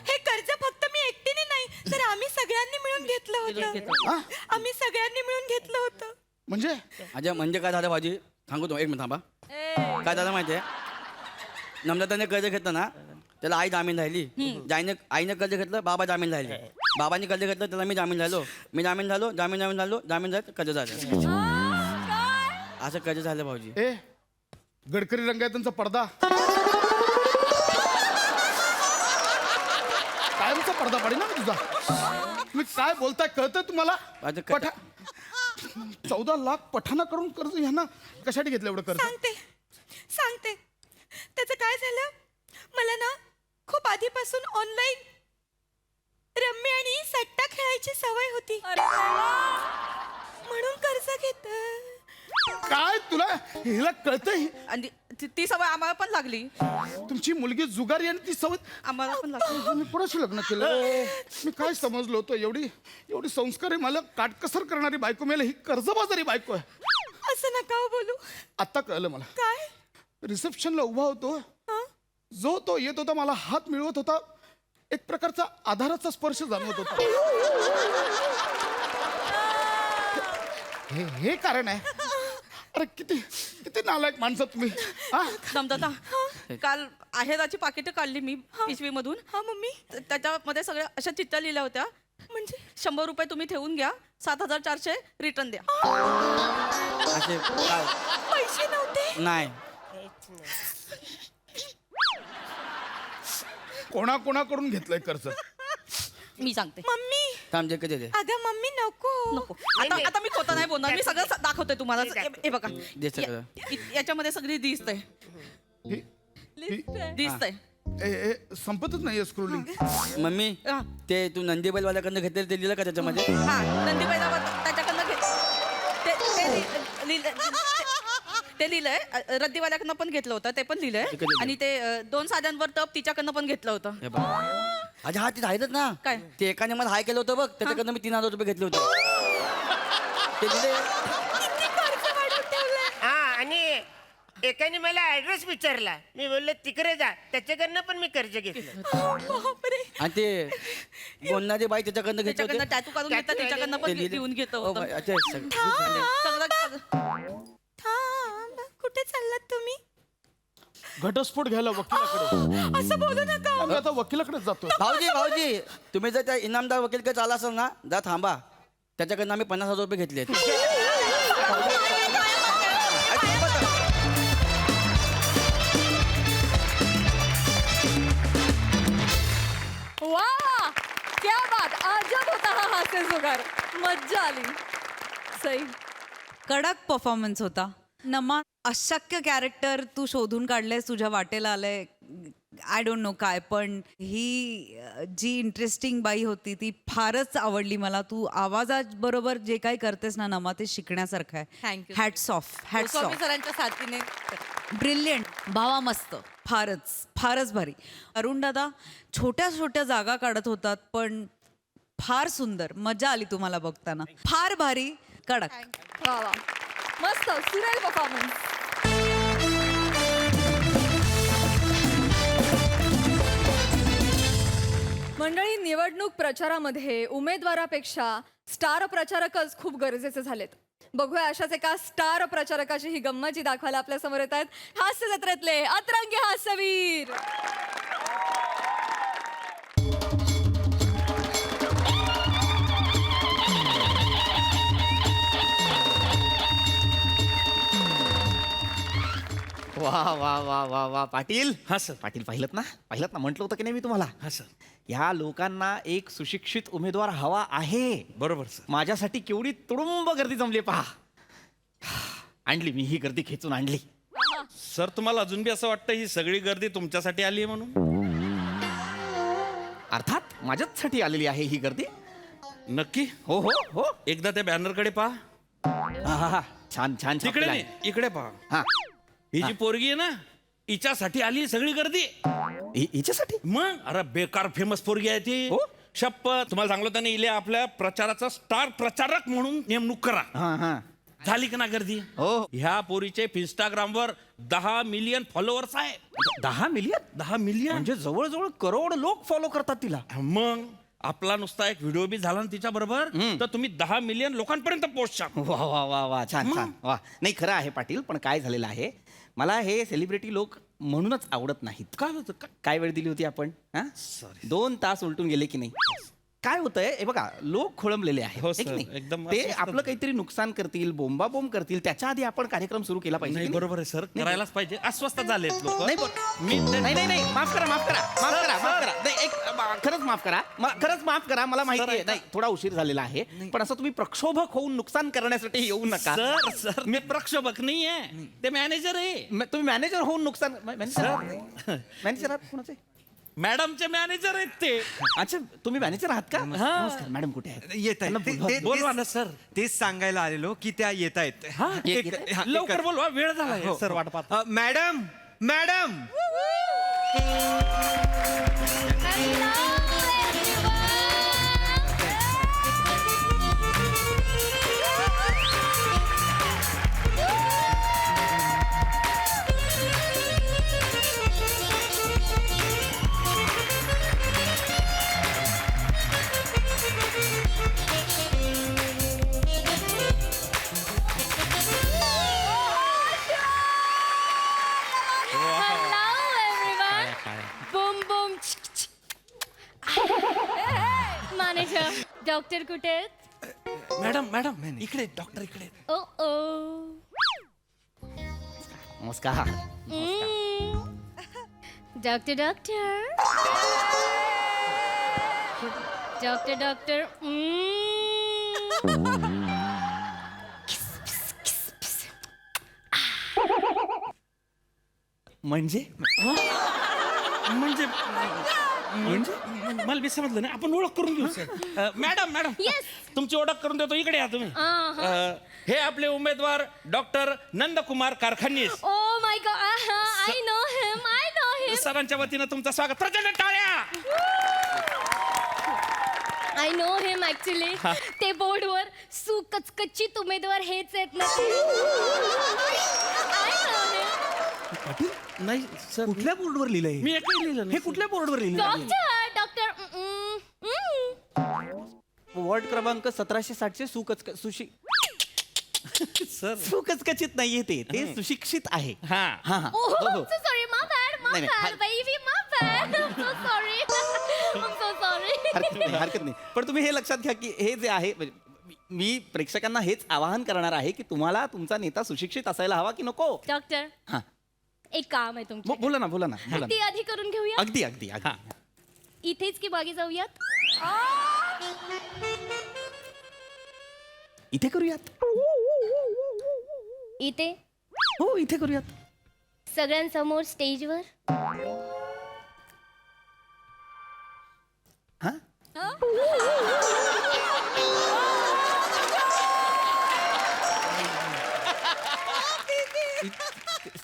Speaker 9: हे कर्ज फक्त मी एकटीने नाही तर आम्ही सगळ्यांनी मिळून घेतलं होतं. आम्ही सगळ्यांनी मिळून घेतलं होतं.
Speaker 5: म्हणजे
Speaker 6: अच्छा म्हणजे काय झालं भाऊजी सांगू तो एक मिनिट थांबा. काय झालं माहितीये नम्रताने कर्ज घेतलं ना त्याला आई जामीन राहिली. आईने कर्ज घेतलं बाबा जामीन राहिले. बाबांनी कर्ज घेतलं त्याला मी जामीन झालो. मी जामीन झालो जामीन झालं कर्ज झालं. असं कर्ज झालं भाऊजी.
Speaker 5: ए गडकरी रंगायतांचा पडदा कायमचा पडदा पडे ना तुझा. तुम्ही काय बोलताय कळतंय तुम्हाला?
Speaker 6: आता
Speaker 5: पठा 14 लाख पठाणाकडून कर्ज ह्यांना कशासाठी घेतलं एवढं कर्ज?
Speaker 9: सांगते त्याचं काय झालं. मला ना खूप आधीपासून ऑनलाईन रम्मी आणि सट्टा खेळायची सवय होती. म्हणून कर्ज घेत.
Speaker 5: काय तुला हिला कळतंय?
Speaker 8: आणि ती सवय आम्हाला पण लागली.
Speaker 5: तुमची मुलगी जुगारी आणि ती सवय
Speaker 8: आम्हाला पण लागली.
Speaker 5: मी कोणाशी लग्न केलं? मी काय समजलो होतं एवढी संस्कारी मला काटकसर करणारी बायको मिळाली. ही कर्जबाजारी बायको आहे.
Speaker 9: असं नका हो बोलू.
Speaker 5: आता कळलं मला.
Speaker 9: काय
Speaker 5: रिसेप्शनला उभा होतो जो तो येत होता मला हात मिळवत होता. एक प्रकारचा आधाराचा स्पर्श जाणवत होता. हे कारण आहे. अरे किती किती नालायक माणसं तुम्ही.
Speaker 8: दमदत्ता काल आहेराची पाकिटं काढली मी पिशवीमधून.
Speaker 9: हा मम्मी
Speaker 8: त्याच्यामध्ये सगळ्या अशा चिठ्ठ्या लिहिल्या होत्या.
Speaker 9: म्हणजे
Speaker 8: 100 रुपये तुम्ही ठेवून घ्या 7,400 रिटर्न द्या.
Speaker 6: असे काय
Speaker 9: पैसे नव्हते.
Speaker 6: नाही
Speaker 5: कोणाकोणाकडून घेतलंय कर्ज?
Speaker 8: मी सांगते.
Speaker 9: मम्मी
Speaker 6: थांब जे कधी दे
Speaker 9: अगं मम्मी नको.
Speaker 8: नको आता मी खोटं नाही बोलणार. मी सगळं दाखवते तुम्हाला. हे बघा
Speaker 6: दे सगळं.
Speaker 8: याच्यामध्ये सगळी दिसतंय. दिसतंय.
Speaker 5: संपतच नाहीये स्क्रोलिंग.
Speaker 6: मम्मी
Speaker 8: हा.
Speaker 6: ते तू नंदी बैलवाल्याकडनं घेतलेलं ते लिहिलं का त्याच्यामध्ये?
Speaker 8: हा नंदीबाईला त्याच्याकडनं ते लिहिलंय. रद्दीवाल्याकडनं पण घेतलं होतं ते पण लिहिलंय.
Speaker 6: कधी
Speaker 8: आणि ते 2 साध्यांवर टप तिच्याकडनं पण घेतलं होतं.
Speaker 6: हे बघ. अच्छा हा ते राहिलंच ना
Speaker 8: काय?
Speaker 6: ते एकाने मला हाय केलं होतं बघ त्याच्याकडनं मी 3,000 रुपये घेतले होते. ते दिले.
Speaker 9: किती कर्ज वाढवून ठेवलंय.
Speaker 12: हा आणि एकाने मला ऍड्रेस विचारला. मी बोललो तिकडे जा. त्याच्याकडनं पण मी कर्ज घेतलं.
Speaker 9: बापरे.
Speaker 6: आणि ते बोलणारी बाई त्याच्याकडनं घेतले होते.
Speaker 8: त्याच्याकडनं टॅटू काढून घेतलं त्याच्याकडनं पण
Speaker 6: ते दिले.
Speaker 8: घेऊन घेतलं
Speaker 6: ओ,
Speaker 8: होतं.
Speaker 6: अच्छा, सग-
Speaker 9: थांब कुठे चाललात तुम्ही?
Speaker 5: घटस्फोट घ्यायला वकिलाकडे.
Speaker 9: असं बोलू नका.
Speaker 5: आम्ही आता वकिलाकडेच जातो.
Speaker 6: भाऊजी तुम्ही जर त्या इनामदार वकीलकडे चाला असाल ना जा थांबा. त्याच्याकडनं आम्ही 50,000 रुपये घेतले.
Speaker 1: वा क्या बात. अजब होता हा हास्य जुगार. मज्जा आली. सई
Speaker 13: कडक परफॉर्मन्स होता. नमा अशक्य कॅरेक्टर तू शोधून काढलंयस तुझ्या वाटेला आलंय. आय डोंट नो काय पण ही जी इंटरेस्टिंग बाई होती ती फारच आवडली मला. तू आवाजाबरोबर जे काही करतेस ना नमा ते शिकण्यासारखं आहे.
Speaker 8: Thank you.
Speaker 13: Hats off hats off.
Speaker 8: सरांच्या साथीने
Speaker 13: ब्रिलियंट. भावा मस्त. फारच भारी. अरुण दादा छोट्या छोट्या जागा काढत होतात पण फार सुंदर. मजा आली तुम्हाला बघताना. फार भारी. कडक.
Speaker 1: वा वा मस्त सुरेल परफॉर्मन्स. मंडळी निवडणूक प्रचारामध्ये उमेदवारापेक्षा स्टार प्रचारकच खूप गरजेचे झालेत. बघूया अशाच एका स्टार प्रचारकाची ही गंमत जी दाखवायला आपल्या समोर येत आहेत हास्य जत्रेतले अतरंगी हास्यवीर.
Speaker 12: वा वा वा वा वा पाटील. हा सर पाटील पाहिलं ना म्हटलं होतं की नाही मी तुम्हाला. हा सर ह्या लोकांना एक सुशिक्षित उमेदवार हवा आहे. बरोबर सर. माझ्यासाठी केवढी तुडुंब गर्दी जमली पहा. आणली मी ही गर्दी खेचून आणली.
Speaker 7: सर तुम्हाला अजून बी असं वाटतं ही सगळी गर्दी तुमच्यासाठी आली आहे म्हणून?
Speaker 12: अर्थात माझ्याचसाठी आलेली आहे ही गर्दी.
Speaker 7: नक्की?
Speaker 12: हो हो हो.
Speaker 7: एकदा त्या बॅनरकडे पहा.
Speaker 12: हा हा हा छान छान
Speaker 7: तिकडे
Speaker 12: छापलेलं
Speaker 7: नाही
Speaker 12: आहे.
Speaker 7: इकडे पहा.
Speaker 12: हा
Speaker 7: ही जी पोरगी आहे ना हिच्यासाठी आली सगळी गर्दी.
Speaker 12: हिच्यासाठी
Speaker 7: मग अरे बेकार फेमस पोरगी आहे ती.
Speaker 12: हो?
Speaker 7: शपथ तुम्हाला सांगलो त्याने इले आपल्या प्रचाराचा स्टार प्रचारक म्हणून नेमणूक करा.
Speaker 12: हा हा
Speaker 7: झाली का ना गर्दी?
Speaker 12: हो.
Speaker 7: ह्या पोरीचे इंस्टाग्रामवर 10 मिलियन फॉलोअर्स आहे.
Speaker 12: 10 मिलियन
Speaker 7: 10 मिलियन
Speaker 12: म्हणजे जवळजवळ करोड लोक फॉलो करतात तिला.
Speaker 7: मग
Speaker 11: आपला नुसता एक व्हिडिओ बी झाला ना तिच्या बरोबर तर तुम्ही 10 मिलियन लोकांपर्यंत पोहोचशाल.
Speaker 12: वा वा वा वा छान छान वा. नाही खरं आहे पाटील, पण काय झालेलं आहे, मला हे सेलिब्रिटी लोक म्हणूनच आवडत नाहीत.
Speaker 11: काय होतं
Speaker 12: काय वेळ दिली होती आपण? हा? 2 तास उलटून गेले की नाही. काय होतंय हे बघा, लोक खोळंबलेले आहेत
Speaker 11: हो,
Speaker 12: है की
Speaker 11: सर.
Speaker 12: नाही?
Speaker 11: एकदम
Speaker 12: ते
Speaker 11: अस्वस्थ.
Speaker 12: आपलं काहीतरी नुकसान करतील, बोंबाबोंब करतील, त्याच्या आधी आपण कार्यक्रम सुरू केला पाहिजे
Speaker 11: नाही
Speaker 12: की नाही?
Speaker 11: बरोबर आहे सर, करायलाच पाहिजे. अस्वस्थ झालेत लोक.
Speaker 12: नाही नाही नाही नाही, माफ करा माफ करा माफ करा माफ करा. नाही खरंच माफ करा, खरंच माफ करा. मला माहिती आहे नाही थोडा उशीर झालेला आहे, पण असं तुम्ही प्रक्षोभक होऊन नुकसान करण्यासाठी येऊ नका.
Speaker 11: सर मी प्रक्षोभक नाही आहे, ते मॅनेजर आहे.
Speaker 12: तुम्ही मॅनेजर होऊन नुकसान मॅनेजर आहात कोणाचे?
Speaker 11: मॅडमचे मॅनेजर आहेत ते.
Speaker 12: अच्छा तुम्ही मॅनेजर आहात का? नमस्कार मॅडम कुठे आहेत?
Speaker 2: येत आहेत
Speaker 11: बोलवा ना सर.
Speaker 2: तेच सांगायला आलेलो की त्या येत आहेत.
Speaker 11: लवकर बोलवा, वेळ झाला सर, वाट पाहतो.
Speaker 2: Madam madam
Speaker 9: Bum Bum manager doctor कुठे आहेत?
Speaker 11: मॅडम मॅडम इकडे डॉक्टर इकडे.
Speaker 9: ओ ओ
Speaker 12: नमस्कार.
Speaker 9: डॉक्टर डॉक्टर डॉक्टर डॉक्टर
Speaker 12: म्हणजे
Speaker 11: म्हणजे मला बी समजलं नाही, आपण ओळख करून घेऊ सर. मॅडम तुमची ओळख करून देतो, इकडे या तुम्ही. हे आपले उमेदवार doctor Nandkumar Karkhanis.
Speaker 9: Oh my god I know him
Speaker 11: सरांच्या वतीनं तुमचं स्वागत. प्रचंड टाळ्या.
Speaker 9: I know him actually. ते बोर्डवर सुकचकचित उमेदवार हेच आहेत ना. आय नो हिम.
Speaker 12: पाटील
Speaker 11: नाही सर,
Speaker 12: कुठल्या बोर्डवर लिहिलंय?
Speaker 11: मी एकही लिहिलं
Speaker 12: हे
Speaker 11: नाही.
Speaker 12: कुठल्या बोर्डवर लिहिलंय?
Speaker 9: डॉक्टर
Speaker 12: वॉर्ड क्रमांक 1760 सुशी
Speaker 11: सर
Speaker 12: सुकचकचित नाहीये ते सुशिक्षित आहे.
Speaker 11: हा
Speaker 12: हा हा हो, हो.
Speaker 9: सॉरी माय
Speaker 12: नाही, नाही,
Speaker 9: बॅड बेबी माय बॅड सो सॉरी
Speaker 12: हरकत नाही. पण तुम्ही हे लक्षात घ्या की हे जे आहे म्हणजे मी प्रेक्षकांना हेच आवाहन करणार आहे की तुम्हाला तुमचा नेता सुशिक्षित असायला हवा की नको.
Speaker 9: डॉक्टर
Speaker 12: हा
Speaker 9: एक काम आहे तुमचं.
Speaker 12: बोला ना बोला ना बोला
Speaker 9: ती
Speaker 12: ना.
Speaker 9: आधी करून घेऊया.
Speaker 12: अगदी अगदी अगदी.
Speaker 9: इथेच की मागे जाऊयात.
Speaker 12: इथे करूयात.
Speaker 9: इथे
Speaker 12: हो इथे करूयात.
Speaker 9: सगळ्यांसमोर स्टेजवर.
Speaker 12: हा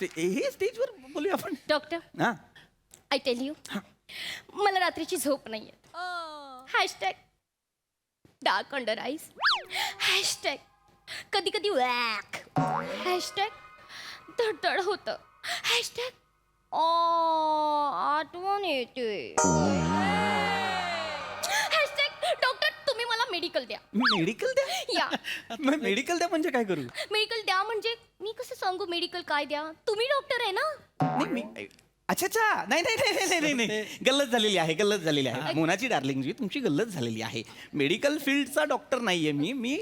Speaker 12: हे स्टेजवर बोलूया आपण.
Speaker 9: डॉक्टर
Speaker 12: हा
Speaker 9: आय टेल यू मला रात्रीची झोप नाहीये. Hashtag dark under eyes. Hashtag कधी कधी वॅक. हॅशटॅग धडधड होतं. हॅशटॅग आठवण येते. हॅशटॅग डॉक्टर तुम्ही मला मेडिकल द्या.
Speaker 12: मेडिकल द्या.
Speaker 9: या
Speaker 12: मेडिकल द्या म्हणजे काय करू?
Speaker 9: मेडिकल द्या म्हणजे मी कसं सांगू मेडिकल काय द्या. तुम्ही डॉक्टर आहे ना.
Speaker 12: नाही मी अच्छा अच्छा नाही नाही नाही नाही नाही नाही गल्लत झालेली आहे गल्लत झालेली आहे. मोनाची डार्लिंग जी तुमची गल्लत झालेली आहे. मेडिकल फील्डचा डॉक्टर नाहीये मी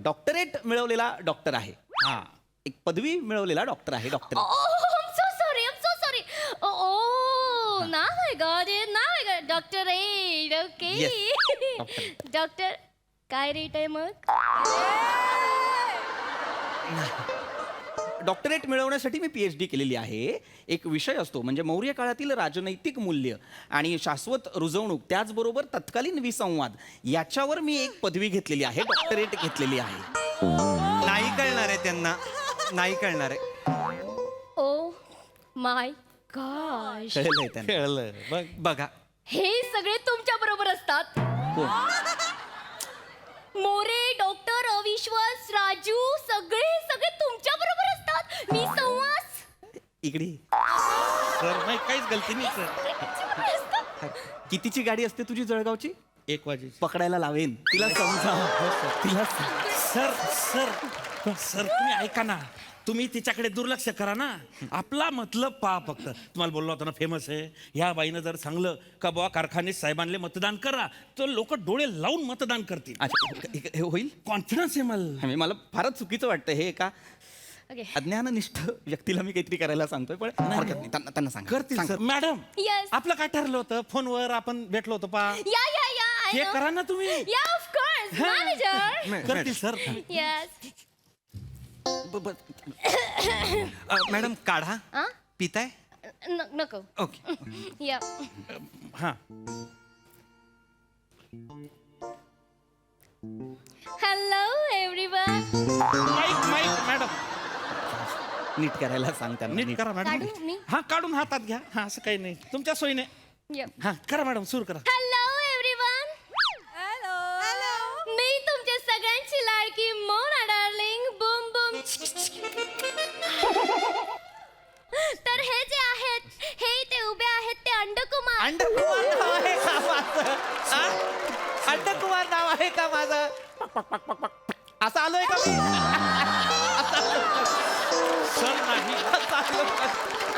Speaker 12: डॉक्टरेट मिळवलेला डॉक्टर आहे. हा एक पदवी मिळवलेला डॉक्टर आहे. Doctor
Speaker 9: I'm so sorry. Oh, now I got it. Dr. Aid, okay.
Speaker 12: Yes,
Speaker 9: doctor काय रेट आहे मग?
Speaker 12: डॉक्टरेट मिळवण्यासाठी मी PhD केलेली आहे. एक विषय असतो म्हणजे मौर्य काळातील राजनैतिक मूल्य आणि शाश्वत रुजवणूक त्याचबरोबर तत्कालीन विसंवाद याच्यावर मी एक पदवी घेतलेली आहे. डॉक्टरेट घेतलेली आहे.
Speaker 2: नाही कळणार आहे त्यांना, नाही कळणार आहे.
Speaker 9: Oh my gosh.
Speaker 12: कळलंय त्यांना.
Speaker 11: कळलं
Speaker 2: बघा
Speaker 9: हे सगळे तुमच्या बरोबर असतात. मोरे डॉक्टर अविश्वास राजू सगळे तुमच्या बरोबर असतात. मी संवास
Speaker 12: इकडे
Speaker 11: सर नाही काहीच गलती नाही सर.
Speaker 12: कितीची गाडी असते तुझी जळगावची?
Speaker 11: 1 वाजे
Speaker 12: पकडायला लावेन तिला समजा तिला
Speaker 11: सर सर सर तुम्ही ऐका ना, तुम्ही तिच्याकडे दुर्लक्ष करा ना, आपला मतलब पहा फक्त. तुम्हाला बोललो होता ना फेमस आहे, ह्या बाईनं जर सांगलं का बुवा कारखाने साहेबांना मतदान करा, तर लोक डोळे लावून मतदान करतील.
Speaker 12: अच्छा हे होईल.
Speaker 11: कॉन्फिडन्स आहे मला.
Speaker 12: मला फारच चुकीचं वाटतं हे का अज्ञाननिष्ठ व्यक्तीला मी काहीतरी करायला सांगतोय, पण हरकत नाही, त्यांना सांगा.
Speaker 11: करतील सर. Madam
Speaker 1: Yes.
Speaker 11: आपलं काय ठरलं होतं, फोनवर आपण भेटलो होतो पा,
Speaker 1: या
Speaker 11: हे करा ना तुम्ही.
Speaker 1: या ऑफ कोर्स मॅनेजर.
Speaker 11: करतील सर.
Speaker 1: यस.
Speaker 2: मॅडम काढा पिताय.
Speaker 1: नको.
Speaker 2: ओके.
Speaker 1: या.
Speaker 11: हा
Speaker 1: hello everyone.
Speaker 11: Mic mic madam
Speaker 12: नीट करायला सांग त्यांना.
Speaker 11: नीट करा मॅडम.
Speaker 1: काढू मी?
Speaker 11: हा काढून हातात घ्या. हा असं काही नाही, तुमच्या सोयीने. हा करा मॅडम, सुरू करा.
Speaker 1: Hello everyone. हॅलो. मी तुमच्या सगळ्यांची लाडकी मोना डार्लिंग बूम बूम. तर हे जे आहेत, हे इथे उभे आहेत ते अंडकुमार.
Speaker 12: अंडकुमार नाव आहे का माझं? अंडकुमार नाव आहे का माझं? असं आलोय का मी?
Speaker 11: सर नाही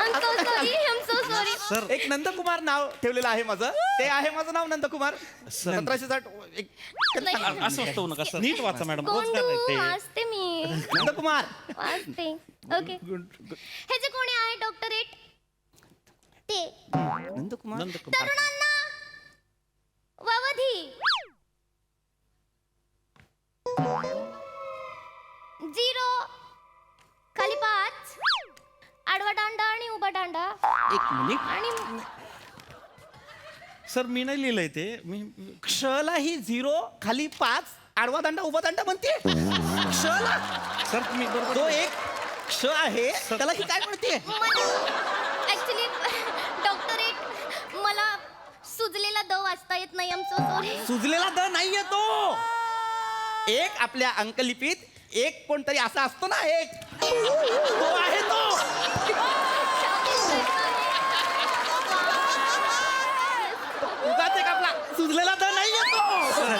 Speaker 1: I'm so sorry, I'm so sorry.
Speaker 11: Sir.
Speaker 12: एक नंदकुमार नाव ठेवलेलं आहे माझं, ते आहे माझं नाव नंदकुमार. 1760 एक
Speaker 11: असं असतं नका सर, नीट वाचा मॅडम.
Speaker 1: कोंडू वाचते मी.
Speaker 12: नंदकुमार.
Speaker 1: वाचते. ओके. हे जे कोणी आहे डॉक्टरेट ते
Speaker 12: नंदकुमार.
Speaker 1: तरुणांना ववधी 0 खाली 5 आडवा दांडा आणि उभा दांडा
Speaker 12: एक मिनिट.
Speaker 1: आणि
Speaker 11: सर मी नाही लिहिलंय ते, मी
Speaker 12: क्षला ही 0 खाली 5 आडवा दांडा उभा दांडा म्हणते. क्षला
Speaker 11: सर तुम्ही बरोबर.
Speaker 12: तो एक क्ष आहे, त्याला ही काय म्हणते?
Speaker 1: ऍक्च्युली डॉक्टरेट मला सुजलेला द वाचता येत नाही. आम सो सॉरी.
Speaker 12: सुजलेला द नाहीये तो. एक आपल्या अंकलिपीत एक कोणतरी असा असतो ना, एक तो आहे तो. उगाच एक आपला सुजलेला द नाहीये तो.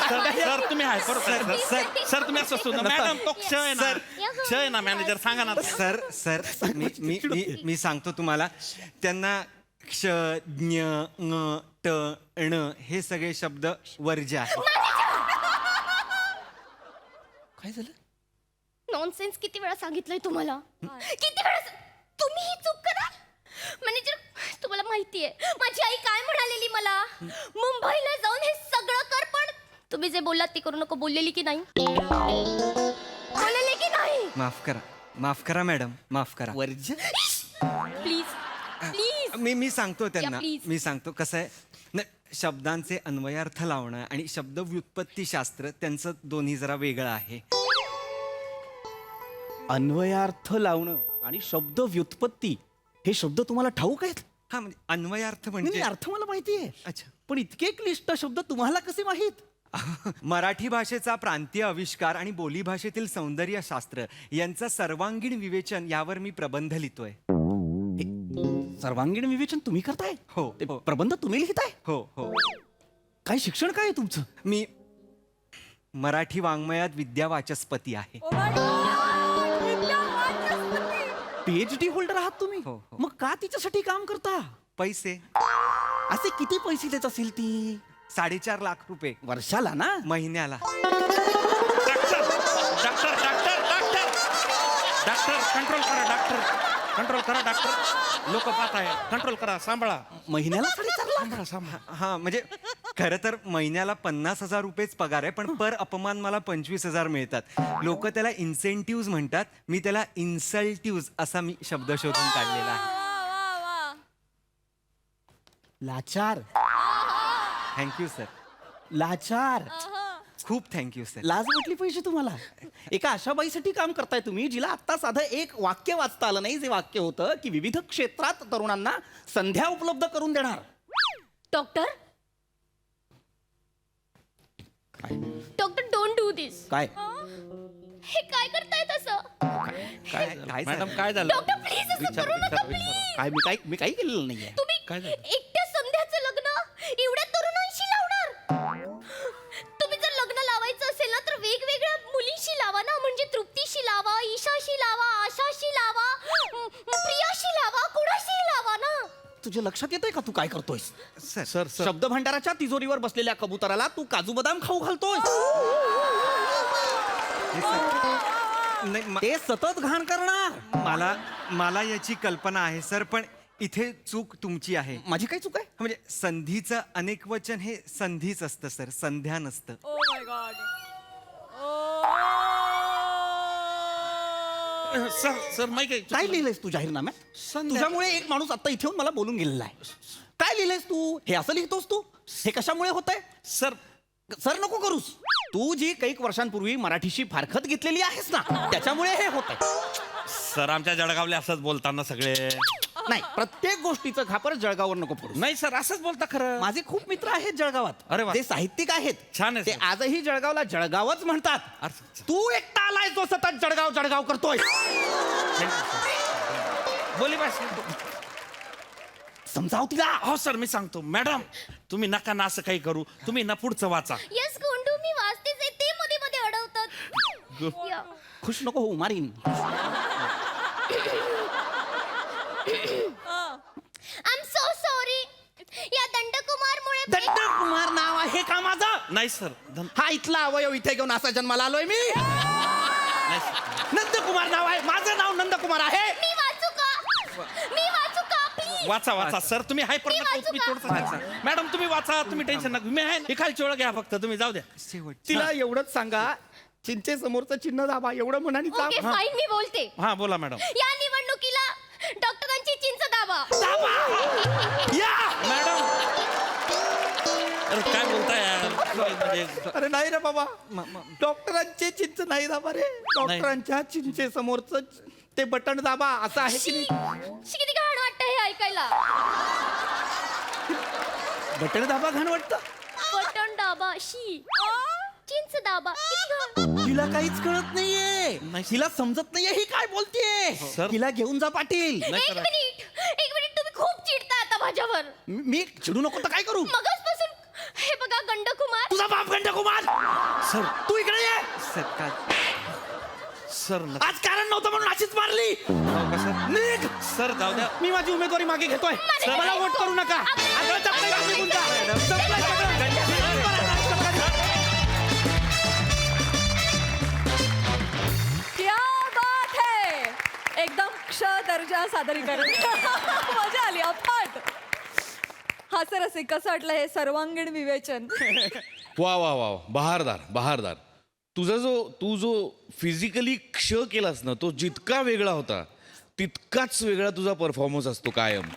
Speaker 11: सर तुम्ही आहे सर तुम्ही असं असतो ना मॅडम, तो क्ष आहे ना, क्ष आहे ना मॅनेजर, सांगा ना.
Speaker 2: सर सर मी मी मी मी सांगतो तुम्हाला, त्यांना क्ष ज्ञ ङ ट ण हे सगळे शब्द वर्ज्य आहेत.
Speaker 12: काय झालं?
Speaker 1: नॉनसेन्स किती वेळा सांगितलंय तुम्हाला? किती वेळा तुम्ही ही चूक कराल? मॅनेजर तुम्हाला माहितीये माझी आई काय म्हणालेली मला? मुंबईला जाऊन हे सगळं कर, पण तुम्ही जे बोललात ते करू नको. बोललेली की नाही? बोललेली की नाही?
Speaker 2: माफ करा मॅडम, माफ करा.
Speaker 12: वर्ज्य.
Speaker 1: Please please.
Speaker 2: मी सांगतो त्यांना,
Speaker 1: please.
Speaker 2: मी सांगतो कसं आहे नाही, शब्दांचे अन्वयार्थ लावणं आणि शब्द व्युत्पत्तीशास्त्र त्यांचं दोन्ही जरा वेगळं आहे.
Speaker 12: अन्वयार्थ लावणं आणि शब्द व्युत्पत्ती हे शब्द तुम्हाला ठाऊक आहेत?
Speaker 2: हा म्हणजे अन्वयार्थ
Speaker 12: नाही,
Speaker 2: म्हणजे
Speaker 12: अर्थ मला माहिती आहे.
Speaker 2: अच्छा.
Speaker 12: पण इतके क्लिष्ट शब्द तुम्हाला कसे माहीत?
Speaker 2: मराठी भाषेचा प्रांतीय आविष्कार आणि बोलीभाषेतील सौंदर्यशास्त्र यांचं सर्वांगीण विवेचन यावर मी प्रबंध लिहितोय.
Speaker 12: सर्वांगीण विवेचन तुम्ही करताय?
Speaker 2: हो,
Speaker 12: ते
Speaker 2: हो.
Speaker 12: प्रबंध तुम्ही लिहिताय?
Speaker 2: हो हो.
Speaker 12: काय शिक्षण काय आहे तुमचं?
Speaker 2: मी मराठी वाङ्मयात विद्यावाचस्पती आहे.
Speaker 12: PhD होल्डर आहात तुम्ही?
Speaker 2: हो, हो.
Speaker 12: मग का तिच्यासाठी काम करता?
Speaker 2: पैसे
Speaker 12: असे किती पैसे देत असेल ती?
Speaker 2: 4.5 लाख रुपये
Speaker 12: वर्षाला ना?
Speaker 2: महिन्याला.
Speaker 11: Doctor doctor doctor doctor doctor control करा, डॉक्टर कंट्रोल करा, डॉक्टर लोक पाहत आहे, कंट्रोल करा, सांभाळा.
Speaker 12: महिन्याला 4.5 लाख?
Speaker 11: सांभाळा.
Speaker 2: हा म्हणजे खरं तर महिन्याला 50,000 रुपयेच पगार आहे, पण पर अपमान मला 25,000 मिळतात. लोक त्याला इन्सेंटिव्ह म्हणतात, मी त्याला इन्सल्टिव्ह असा मी शब्द शोधून काढलेला आहे.
Speaker 12: लाचार.
Speaker 2: Thank you sir.
Speaker 12: लाचार.
Speaker 2: खूप थँक्यू सर.
Speaker 12: लाज वाटली पाहिजे तुम्हाला. एका अशा बाईसाठी काम करताय तुम्ही जिला आत्ता साधं एक वाक्य वाचता आलं नाही, जे वाक्य होतं की विविध क्षेत्रात तरुणांना संध्या उपलब्ध करून देणार.
Speaker 1: डॉक्टर डॉक्टर डोंट डू दिस.
Speaker 12: काय
Speaker 1: हे काय करताय तसं?
Speaker 2: काय
Speaker 11: मॅडम काय झालं?
Speaker 1: डॉक्टर प्लीज असं करू नका प्लीज.
Speaker 12: काय मी काही केलेलं नाहीये.
Speaker 1: तुम्ही एकट्या संध्याचं लग्न एवढ्या तरुणांशी लावणार?
Speaker 12: तुझ्या लक्षात येतंय का तू काय करतोयस?
Speaker 2: सर
Speaker 11: सर सर
Speaker 12: शब्द भंडाराच्या तिजोरीवर बसलेल्या कबुतराला तू काजू बदाम खाऊ घालतोयस.
Speaker 2: नाही
Speaker 12: ते सतत घाण करणार.
Speaker 2: मला याची कल्पना आहे सर, पण इथे चूक तुमची आहे.
Speaker 12: माझी काय चूक आहे?
Speaker 2: म्हणजे संधीचं अनेक वचन हे संधीच असतं सर, संध्या नसतं.
Speaker 1: ओ माय गॉड.
Speaker 11: सर सर माहिती काय
Speaker 12: काय लिहिलंयस तू जाहीरनाम्यात? तुझ्यामुळे एक माणूस आता इथे येऊन मला बोलून गेलेला आहे. काय लिहिलंयस तू? हे असं लिहितोस तू? हे कशामुळे होतंय?
Speaker 11: सर
Speaker 12: सर नको करूस. तू जी कैक वर्षांपूर्वी मराठीशी फारकत घेतलेली आहेस ना, त्याच्यामुळे हे होतंय.
Speaker 11: सर आमच्या जळगावले असंच बोलताना सगळे.
Speaker 12: नाही, प्रत्येक गोष्टीचं खापर जळगाववर नको पडू.
Speaker 11: नाही सर असंच बोलता खरं.
Speaker 12: माझे खूप मित्र आहेत जळगावात.
Speaker 11: अरे वा.
Speaker 12: ते साहित्यिक आहेत.
Speaker 11: छान आहे
Speaker 12: ते
Speaker 11: सर.
Speaker 12: आजही जळगावला जळगावच म्हणतात.
Speaker 11: अरे,
Speaker 12: तू एकटा आलाय जो सतत जळगाव जळगाव करतोय.
Speaker 11: बोली भाषा.
Speaker 12: समजाव तिला.
Speaker 11: हो सर मी सांगतो. मॅडम तुम्ही नका ना असं काही करू. तुम्ही ना पुढचं वाचा.
Speaker 14: येस गोंडू, मी वाचतेच आहे, ते मध्ये मध्ये अडवतात. या.
Speaker 12: खुश नको होऊ, मारीन.
Speaker 14: I am so sorry. या दंडकुमारमुळे
Speaker 12: दंडकुमार नाव आहे का माझं?
Speaker 11: नाही सर.
Speaker 12: हा इथला अवयव इथे घेऊन असा जन्माला आलोय मी. नंदकुमार नाव आहे माझं. नाव नंदकुमार आहे.
Speaker 14: मी वाचू का? मी वाचू का प्लीज?
Speaker 11: वाचा वाचा सर. तुम्ही हाय
Speaker 14: मी वाचू का?
Speaker 11: मॅडम तुम्ही वाचा. तुम्ही टेन्शन नका. मी आहे. हे खालची ओळख घ्या फक्त. तुम्ही जाऊ द्या.
Speaker 12: तिला एवढंच सांगा, चिंचे समोरचं चिन्ह दाबा, एवढं म्हणानी
Speaker 14: ओके फाईन, मी बोलते.
Speaker 11: हा बोला मॅडम.
Speaker 14: या निवडणुकीला डॉक्टरांची चिंच दाबा.
Speaker 12: या
Speaker 11: मॅडम अरे काय बोलताय यार? म्हणजे
Speaker 12: अरे नाही रे बाबा, डॉक्टरांचे चिंच नाही दाबा रे. डॉक्टरांच्या चिंचे समोरचं ते बटन दाबा असं आहे की नाही?
Speaker 14: किती घाण वाटतं हे ऐकायला.
Speaker 12: बटन दाबा घाण वाटतं.
Speaker 14: बटन दाबा शी. चिंच दाबा. किती घाण.
Speaker 12: तिला काहीच कळत नाहीये. तिला समजत नाहीये ही काय बोलतेय.
Speaker 11: सर.
Speaker 12: तिला घेऊन जा पाटील.
Speaker 14: एक मिनिट, तुम्ही खूप चिडता आता माझ्यावर.
Speaker 12: मी चिडू नको तर काय करू?
Speaker 14: मगाचपासून हे बघा गंडकुमार.
Speaker 12: तुझा बाप गंडकुमार.
Speaker 11: सर
Speaker 12: तू इकडे ये.
Speaker 11: सर
Speaker 12: आज कारण नव्हतं म्हणून अशीच मारली. निघ.
Speaker 11: सर जाऊ द्या.
Speaker 12: मी माझी उमेदवारी मागे घेतोय. मला वोट करू नका. आता चपला घाल निघून जा. संपलं सगळं.
Speaker 1: क्या बात है. एकदम क्ष दर्जा सादरीकरण. मजा आली अफाट. हा सर असे कसं वाटलं हे सर्वांगीण विवेचन?
Speaker 7: वा वा वा बहारदार बहारदार. तू जो फिजिकली क्ष केलास ना, तो जितका वेगळा होता तितकाच वेगळा तुझा परफॉर्मन्स असतो कायम.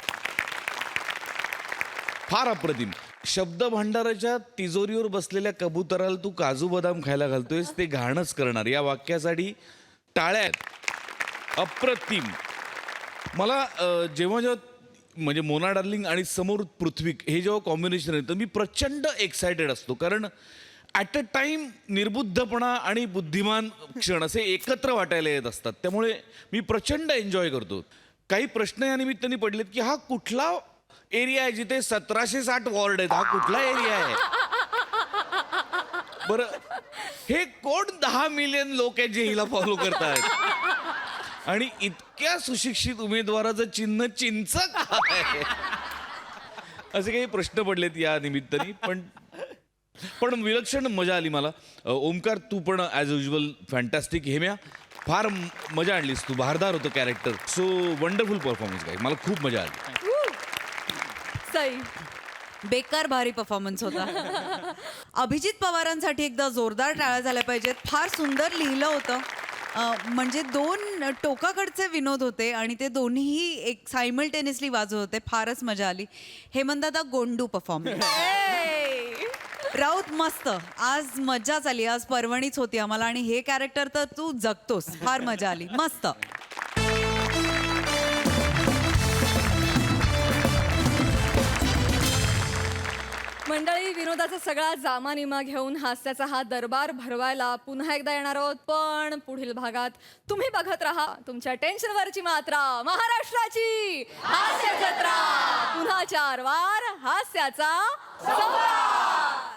Speaker 7: फार अप्रतिम. शब्द भांडाराच्या तिजोरीवर बसलेल्या कबुतराला तू काजू बदाम खायला घालतोयस ते घाणच करणार. या वाक्यासाठी टाळ्यात. अप्रतिम. मला जेव्हा म्हणजे मोना डार्लिंग आणि समोर पृथ्वी हे जेव्हा कॉम्बिनेशन आहे तर मी प्रचंड एक्सायटेड असतो. कारण ॲट अ टाइम निर्बुद्धपणा आणि बुद्धिमान क्षण असे एकत्र वाटायला येत असतात. त्यामुळे मी प्रचंड एन्जॉय करतो. काही प्रश्न या निमित्ताने पडलेत की हा कुठला एरिया आहे जिथे 1760 वॉर्ड आहेत. हा कुठला एरिया आहे? बरं हे कोण 10 मिलियन लोक आहेत जे हिला फॉलो करतात? आणि इतक्या सुशिक्षित उमेदवाराचं चिन्ह चिंच काय? असे काही प्रश्न पडलेत या निमित्ताने. पण विलक्षण मजा आली मला. ओमकार तू पण ॲज युजल फॅन्टॅस्टिक. हेम्या फार मजा आणलीस तू. बहारदार होतं कॅरेक्टर. सो वंडरफुल परफॉर्मन्स काय. मला खूप मजा आली.
Speaker 1: सई.
Speaker 13: बेकार भारी परफॉर्मन्स होता. अभिजित पवारांसाठी एकदा जोरदार टाळ्या झाल्या पाहिजेत. फार सुंदर लिहिलं होतं. म्हणजे दोन टोकाकडचे विनोद होते आणि ते दोन्ही एक सायमल्टेनियसली वाजवत होते. फारच मजा आली. हेमंतदादा गोंडू परफॉर्मन्स. राऊत मस्त. आज मजाच आली. आज पर्वणीच होती आम्हाला आणि हे कॅरेक्टर तर तू जगतोस. फार मजा आली. मस्त.
Speaker 1: मंडळी, विनोदाचा सगळा जामानिमा घेऊन हास्याचा हा दरबार भरवायला पुन्हा एकदा येणार आहोत. पण पुढील भागात तुम्ही बघत राहा तुमच्या टेन्शनवरची मात्रा, महाराष्ट्राची हास्य जत्रा. पुन्हा 4 वार हास्याचा संग्राम.